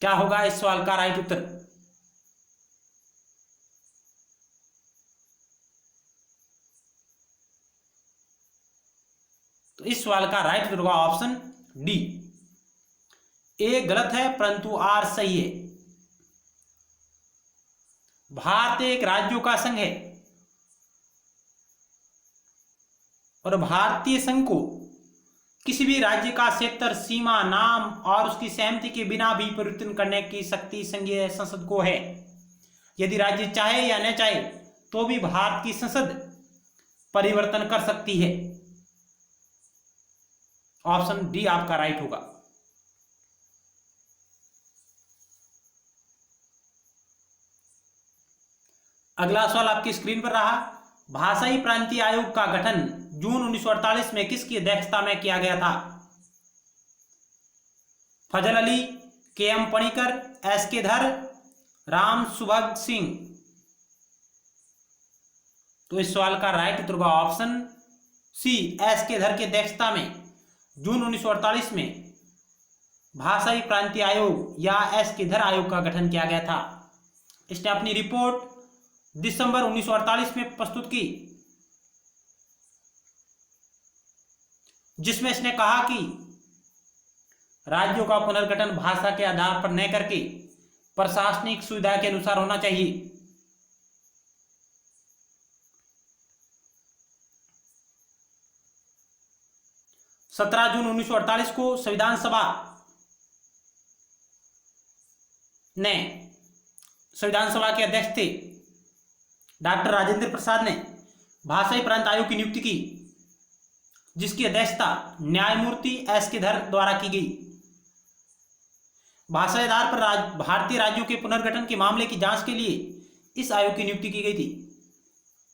क्या होगा इस सवाल का राइट उत्तर? तो इस सवाल का राइट उत्तर होगा ऑप्शन डी। ए गलत है परंतु आर सही है। भारत एक राज्यों का संघ है और भारतीय संघ को किसी भी राज्य का क्षेत्र, सीमा, नाम और उसकी सहमति के बिना भी परिवर्तन करने की शक्ति संघीय संसद को है। यदि राज्य चाहे या न चाहे तो भी भारत की संसद परिवर्तन कर सकती है। ऑप्शन डी आपका राइट होगा। अगला सवाल आपकी स्क्रीन पर रहा, भाषाई प्रांतीय आयोग का गठन जून 1948 में किसकी अध्यक्षता में किया गया था? फजल अली, के एम पणिकर, एस के धर, राम सुभग सिंह। तो इस सवाल का राइट उत्तर होगा ऑप्शन सी, एस के धर की अध्यक्षता में जून 1948 में भाषाई प्रांतीय आयोग या एस के धर आयोग का गठन किया गया था। इसने अपनी रिपोर्ट दिसंबर 1948 में प्रस्तुत की, जिसमें इसने कहा कि राज्यों का पुनर्गठन भाषा के आधार पर न करके प्रशासनिक सुविधा के अनुसार होना चाहिए। 17 जून 1948 को संविधान सभा के अध्यक्ष थे डॉक्टर राजेंद्र प्रसाद ने भाषाई प्रांत आयोग की नियुक्ति की, जिसकी अध्यक्षता न्यायमूर्ति एस के धर द्वारा की गई। भाषा आधार पर भारतीय राज्यों के पुनर्गठन के मामले की जांच के लिए इस आयोग की नियुक्ति की गई थी।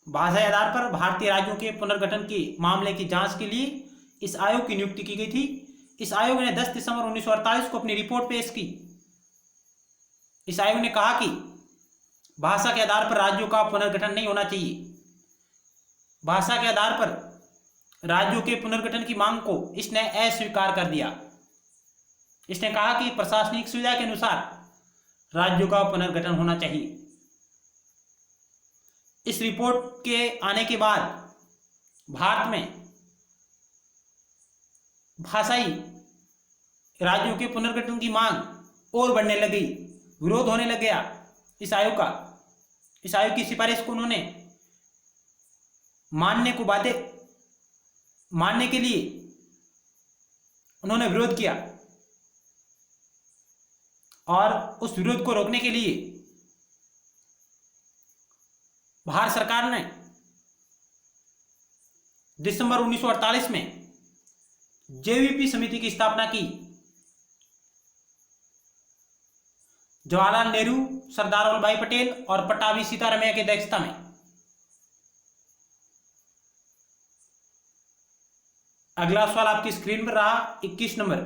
भाषा आधार पर भारतीय राज्यों के पुनर्गठन के मामले की जांच के लिए इस आयोग की नियुक्ति की गई थी। इस आयोग ने 10 दिसंबर 1948 को अपनी रिपोर्ट पेश की। इस आयोग ने कहा कि भाषा के आधार पर राज्यों का पुनर्गठन नहीं होना चाहिए। भाषा के आधार पर राज्यों के पुनर्गठन की मांग को इसने अस्वीकार कर दिया। इसने कहा कि प्रशासनिक सुविधा के अनुसार राज्यों का पुनर्गठन होना चाहिए। इस रिपोर्ट के आने के बाद भारत में भाषाई राज्यों के पुनर्गठन की मांग और बढ़ने लगी, विरोध होने लग गया इस आयोग का। इस आयोग की सिफारिश को उन्होंने मानने के लिए उन्होंने विरोध किया, और उस विरोध को रोकने के लिए भारत सरकार ने दिसंबर 1948 में जेवीपी समिति की स्थापना की। जवाहरलाल नेहरू, सरदार वल्लभ भाई पटेल और पट्टाभी सीतारामैया की अध्यक्षता में। अगला सवाल आपकी स्क्रीन पर रहा 21 नंबर,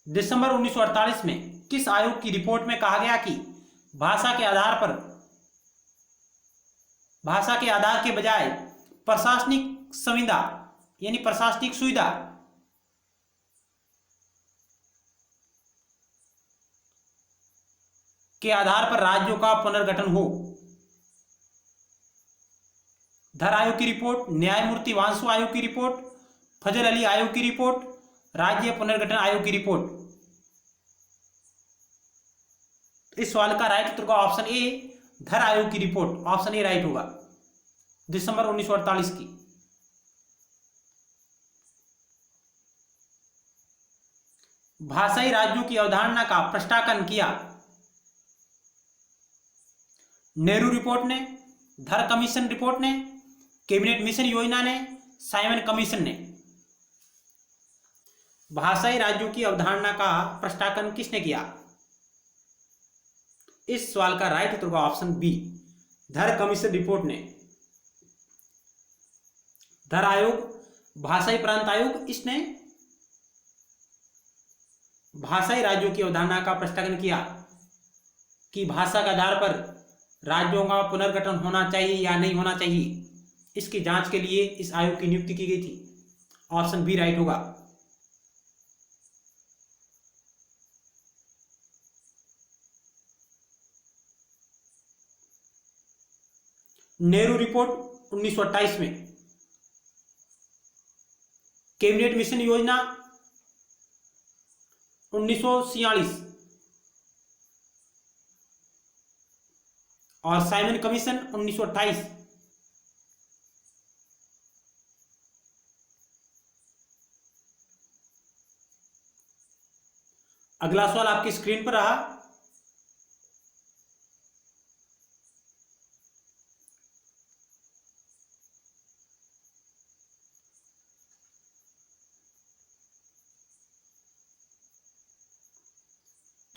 दिसंबर 1948 में किस आयोग की रिपोर्ट में कहा गया कि भाषा के आधार के बजाय प्रशासनिक संविदा यानी प्रशासनिक सुविधा के आधार पर राज्यों का पुनर्गठन हो? धर आयोग की रिपोर्ट, न्यायमूर्ति वांसु आयोग की रिपोर्ट, फजल अली आयोग की रिपोर्ट, राज्य पुनर्गठन आयोग की रिपोर्ट। इस सवाल का राइट उत्तर होगा ऑप्शन ए, धर आयोग की रिपोर्ट। ऑप्शन ए राइट होगा, दिसंबर 1948 की। भाषाई राज्यों की अवधारणा का प्रस्तावना किया नेहरू रिपोर्ट ने, धर कमीशन रिपोर्ट ने, कैबिनेट मिशन योजना ने, साइमन कमीशन ने। भाषाई राज्यों की अवधारणा का प्रस्तावना किसने किया? इस सवाल का राइट उत्तर होगा ऑप्शन बी, धर कमीशन रिपोर्ट ने। धर आयोग, भाषाई प्रांत आयोग, इसने भाषाई राज्यों की अवधारणा का प्रस्तावना किया कि भाषा के आधार पर राज्यों का पुनर्गठन होना चाहिए या नहीं होना चाहिए। इसकी जांच के लिए इस आयोग की नियुक्ति की गई थी। ऑप्शन बी राइट होगा। नेहरू रिपोर्ट 1928 में, कैबिनेट मिशन योजना 1946 और साइमन कमीशन 1928। अगला सवाल आपकी स्क्रीन पर रहा,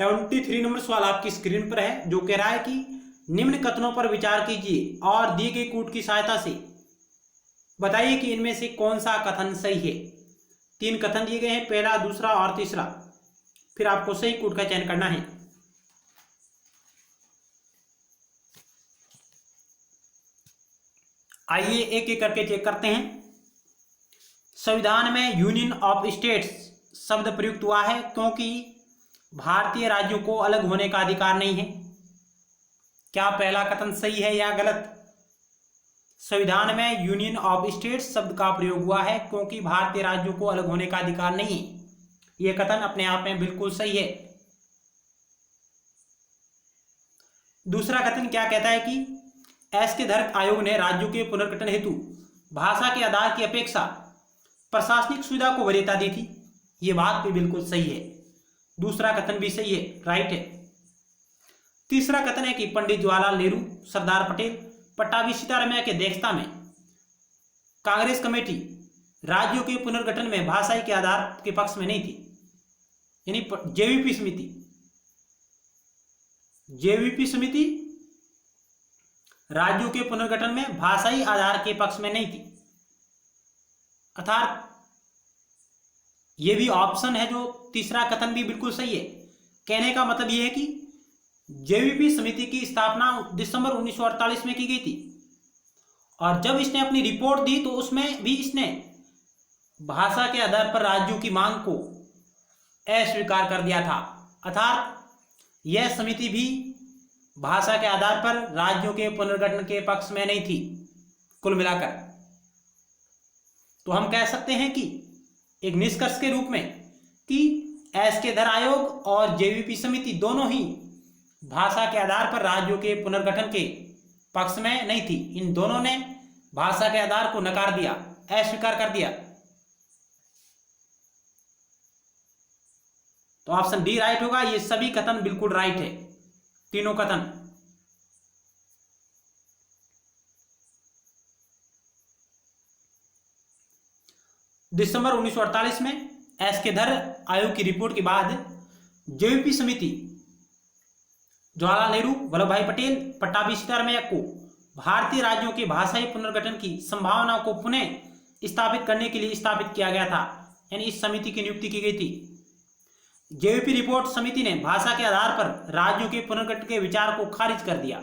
73 नंबर सवाल आपकी स्क्रीन पर है, जो कह रहा है कि निम्न कथनों पर विचार कीजिए और दिए गए कूट की सहायता से बताइए कि इनमें से कौन सा कथन सही है। 3 कथन दिए गए हैं, पहला, दूसरा और तीसरा। फिर आपको सही कूट का चयन करना है। आइए एक एक करके चेक करते हैं। संविधान में यूनियन ऑफ स्टेट्स शब्द प्रयुक्त हुआ है क्योंकि भारतीय राज्यों को अलग होने का अधिकार नहीं है। क्या पहला कथन सही है या गलत? संविधान में यूनियन ऑफ स्टेट्स शब्द का प्रयोग हुआ है क्योंकि भारतीय राज्यों को अलग होने का अधिकार नहीं है। यह कथन अपने आप में बिल्कुल सही है। दूसरा कथन क्या कहता है कि एस.के. धर्क आयोग ने राज्यों के पुनर्गठन हेतु भाषा के आधार की अपेक्षा प्रशासनिक सुविधा को वरीयता दी थी। यह बात भी बिल्कुल सही है। दूसरा कथन भी सही है, राइट है। तीसरा कथन है कि पंडित जवाहरलाल नेहरू, सरदार पटेल, पट्टाभी सीतारामैया की अध्यक्षता में कांग्रेस कमेटी राज्यों के पुनर्गठन में भाषाई के आधार के पक्ष में नहीं थी। यानी जेवीपी समिति राज्यों के पुनर्गठन में भाषाई आधार के पक्ष में नहीं थी। अर्थात यह भी ऑप्शन है, जो तीसरा कथन भी बिल्कुल सही है। कहने का मतलब यह है कि जेवीपी समिति की स्थापना दिसंबर 1948 में की गई थी और जब इसने अपनी रिपोर्ट दी तो उसमें भी इसने भाषा के आधार पर राज्यों की मांग को अस्वीकार कर दिया था। अर्थात यह समिति भी भाषा के आधार पर राज्यों के पुनर्गठन के पक्ष में नहीं थी। कुल मिलाकर तो हम कह सकते हैं कि एक निष्कर्ष के रूप में कि एस.के. धर आयोग और जेवीपी समिति दोनों ही भाषा के आधार पर राज्यों के पुनर्गठन के पक्ष में नहीं थी। इन दोनों ने भाषा के आधार को नकार दिया, अस्वीकार कर दिया। तो ऑप्शन डी राइट होगा। ये सभी कथन बिल्कुल राइट है, तीनों कथन। दिसंबर 1948 में एस.के. धर आयोग की रिपोर्ट के बाद जेवीपी समिति जवाहरलाल नेहरू, वल्लभ भाई पटेल, पट्टाभी सीतारामैया को भारतीय राज्यों के भाषाई पुनर्गठन की संभावना को पुनः स्थापित करने के लिए स्थापित किया गया था। यानी इस समिति की नियुक्ति की गई थी। जेवीपी रिपोर्ट समिति ने भाषा के आधार पर राज्यों के पुनर्गठन के विचार को खारिज कर दिया।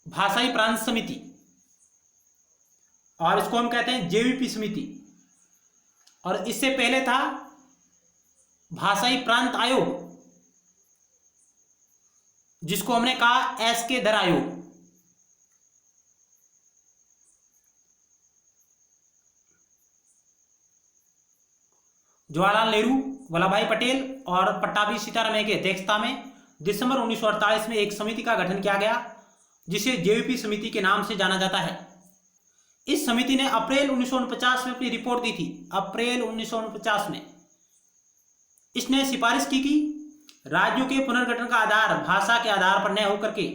भाषाई प्रांत समिति, और इसको हम कहते हैं जेवीपी समिति, और इससे पहले था भाषाई प्रांत आयोग, जिसको हमने कहा एस.के. धर आयोग। जवाहरलाल नेहरू, वल्लभ भाई पटेल और पट्टाभी सीतारामैया की अध्यक्षता में दिसंबर 1948 में एक समिति का गठन किया गया, जिसे जेवीपी समिति के नाम से जाना जाता है। इस समिति ने अप्रैल 1949 में अपनी रिपोर्ट दी थी। अप्रैल 1949 में इसने सिफारिश की कि राज्यों के पुनर्गठन का आधार भाषा के आधार पर न होकर के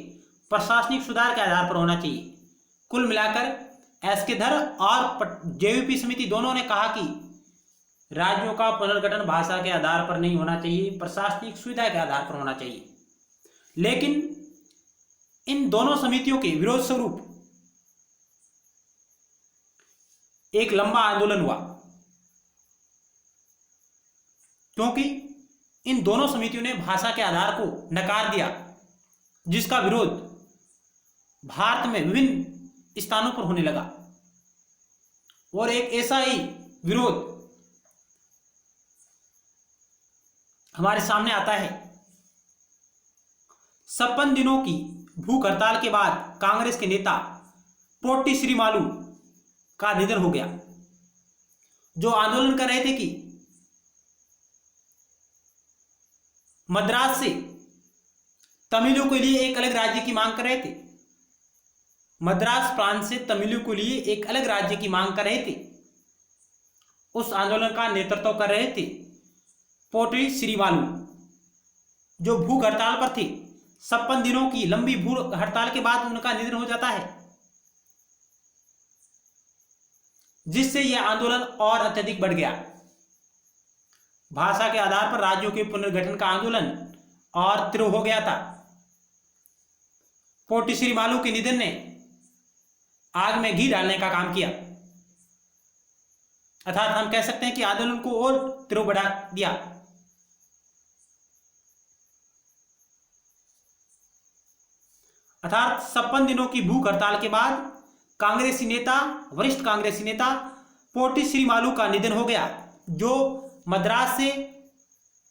प्रशासनिक सुधार के आधार पर होना चाहिए। कुल मिलाकर एस.के. धर और जेवीपी समिति दोनों ने कहा कि राज्यों का पुनर्गठन भाषा के आधार पर नहीं होना चाहिए, प्रशासनिक सुविधा के आधार पर होना चाहिए। लेकिन इन दोनों समितियों के विरोध स्वरूप एक लंबा आंदोलन हुआ, क्योंकि इन दोनों समितियों ने भाषा के आधार को नकार दिया, जिसका विरोध भारत में विभिन्न स्थानों पर होने लगा। और एक ऐसा ही विरोध हमारे सामने आता है। 56 दिनों की भूख हड़ताल के बाद कांग्रेस के नेता पोट्टी श्रीमालू का निधन हो गया, जो आंदोलन कर रहे थे कि मद्रास से तमिलों के लिए एक अलग राज्य की मांग कर रहे थे। मद्रास प्रांत से तमिलों के लिए एक अलग राज्य की मांग कर रहे थे। उस आंदोलन का नेतृत्व कर रहे थे पोट्टी श्रीमालू, जो भूख हड़ताल पर थे। 56 दिनों की लंबी भूख हड़ताल के बाद उनका निधन हो जाता है। जिससे यह आंदोलन और अत्यधिक बढ़ गया। भाषा के आधार पर राज्यों के पुनर्गठन का आंदोलन और तीव्र हो गया था। पोटी श्रीमालू के निधन ने आग में घी डालने का काम किया, अर्थात हम कह सकते हैं कि आंदोलन को और तीव्र बढ़ा दिया। अर्थात 56 दिनों की भूख हड़ताल के बाद वरिष्ठ कांग्रेसी नेता पोटी श्रीमालू का निधन हो गया, जो मद्रास से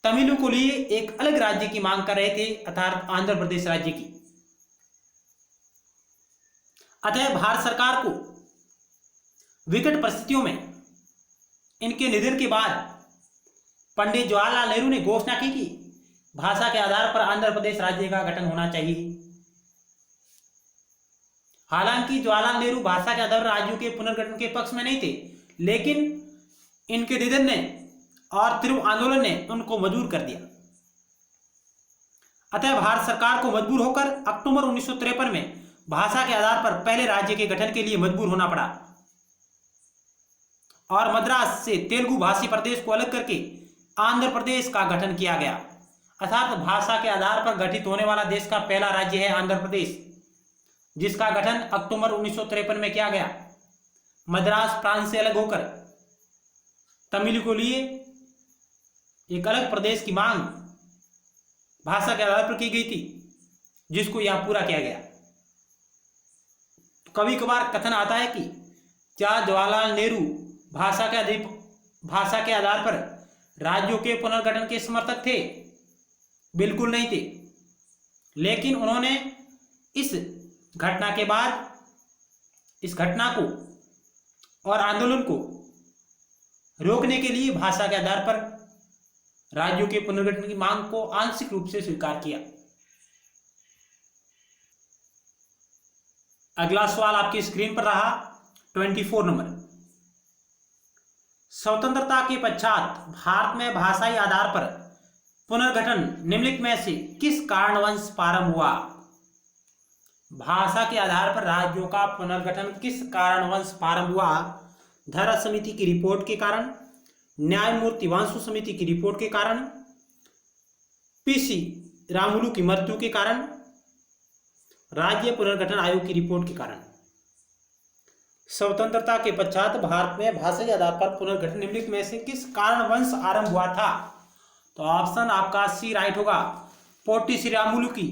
तमिलों को लिए एक अलग राज्य की मांग कर रहे थे, अर्थात आंध्र प्रदेश राज्य की। अतः भारत सरकार को विकट परिस्थितियों में इनके निधन के बाद पंडित जवाहरलाल नेहरू ने घोषणा की कि भाषा के आधार पर आंध्र प्रदेश राज्य का गठन होना चाहिए। हालांकि जवाहरलाल नेहरू भाषा के आधार पर राज्यों के पुनर्गठन के पक्ष में नहीं थे, लेकिन इनके निधन ने और तीव्र आंदोलन ने उनको मजबूर कर दिया। अतः भारत सरकार को मजबूर होकर अक्टूबर 1953 में भाषा के आधार पर पहले राज्य के गठन के लिए मजबूर होना पड़ा और मद्रास से तेलुगु भाषी प्रदेश को अलग करके आंध्र प्रदेश का गठन किया गया। अर्थात भाषा के आधार पर गठित होने वाला देश का पहला राज्य है आंध्र प्रदेश, जिसका गठन अक्टूबर 1953 में किया गया। मद्रास प्रांत से अलग होकर तमिल को लिए एक अलग प्रदेश की मांग भाषा के आधार पर की गई थी, जिसको यहां पूरा किया गया। कभी कभार कथन आता है कि क्या जवाहरलाल नेहरू भाषा के आधार पर राज्यों के पुनर्गठन के समर्थक थे? बिल्कुल नहीं थे, लेकिन उन्होंने इस घटना के बाद इस घटना को और आंदोलन को रोकने के लिए भाषा के आधार पर राज्यों के पुनर्गठन की मांग को आंशिक रूप से स्वीकार किया। अगला सवाल आपकी स्क्रीन पर रहा 24 नंबर। स्वतंत्रता के पश्चात भारत में भाषाई आधार पर पुनर्गठन निम्नलिखित में से किस कारणवश प्रारंभ हुआ? भाषा के आधार पर राज्यों का पुनर्गठन किस कारणवश प्रारंभ हुआ? धरा समिति की रिपोर्ट के कारण, न्यायमूर्ति वांसु समिति की रिपोर्ट के कारण, पीसी रामुलु की मृत्यु के कारण, राज्य पुनर्गठन आयोग की रिपोर्ट के कारण। स्वतंत्रता के पश्चात भारत में भाषाई आधार पर पुनर्गठन निम्नलिखित में से किस कारणवश आरंभ हुआ था? तो ऑप्शन आपका सी राइट होगा। पोटी श्रीरामुलु की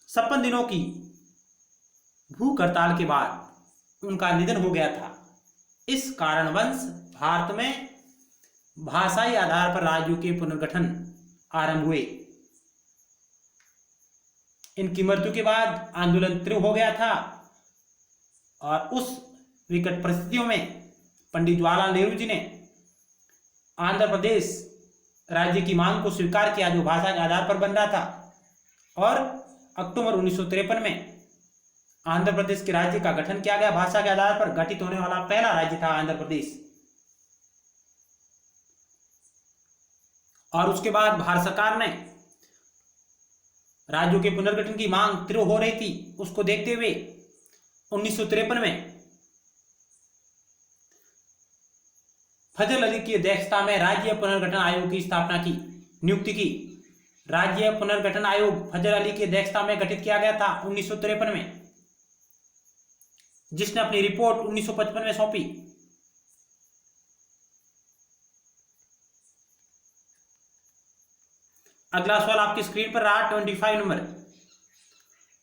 56 दिनों की भूख हड़ताल के बाद उनका निधन हो गया था। इस कारणवश भारत में भाषाई आधार पर राज्यों के पुनर्गठन आरंभ हुए। इनकी मृत्यु के बाद आंदोलन तीव्र हो गया था और उस विकट परिस्थितियों में पंडित जवाहरलाल नेहरू जी ने आंध्र प्रदेश राज्य की मांग को स्वीकार किया, जो भाषा के आधार पर बन रहा था, और अक्टूबर 1953 में आंध्र प्रदेश के राज्य का गठन किया गया। भाषा के आधार पर गठित होने वाला पहला राज्य था आंध्र प्रदेश। और उसके बाद भारत सरकार ने राज्यों के पुनर्गठन की मांग तीव्र हो रही थी, उसको देखते हुए 1953 में फजल अली की अध्यक्षता में राज्य पुनर्गठन आयोग की स्थापना की, नियुक्ति की। राज्य पुनर्गठन आयोग फजल अली की अध्यक्षता में गठित किया गया था 1953 में, जिसने अपनी रिपोर्ट 1955 में सौंपी। अगला सवाल आपकी स्क्रीन पर रहा 25 नंबर।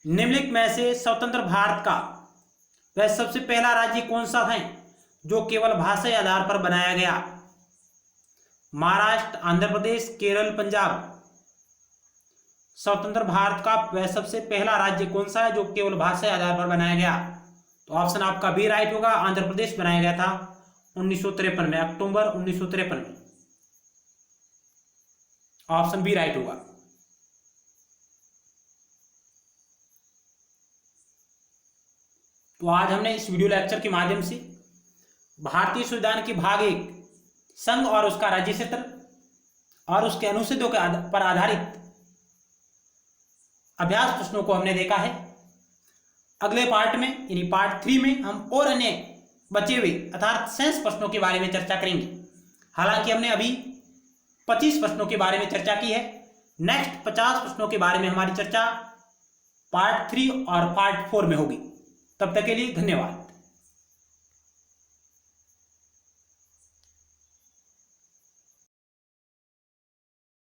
निम्नलिखित में से स्वतंत्र भारत का वह सबसे पहला राज्य कौन सा है जो केवल भाषाई आधार पर बनाया गया? महाराष्ट्र, आंध्र प्रदेश, केरल, पंजाब। स्वतंत्र भारत का वह सबसे पहला राज्य कौन सा है जो केवल भाषाई आधार पर बनाया गया? तो ऑप्शन आपका बी राइट होगा। आंध्र प्रदेश बनाया गया था 1953 में, अक्टूबर 1953 में। ऑप्शन बी राइट होगा। तो आज हमने इस वीडियो लेक्चर के माध्यम से भारतीय संविधान के भाग 1 संघ और उसका राज्य क्षेत्र और उसके अनुच्छेदों पर आधारित अभ्यास प्रश्नों को हमने देखा है। अगले पार्ट में यानी पार्ट 3 में हम और अन्य बचे हुए अर्थात शेष प्रश्नों के बारे में चर्चा करेंगे। हालांकि हमने अभी 25 प्रश्नों के बारे में चर्चा की है। नेक्स्ट 50 प्रश्नों के बारे में हमारी चर्चा पार्ट 3 और पार्ट 4 में होगी। तब तक के लिए धन्यवाद।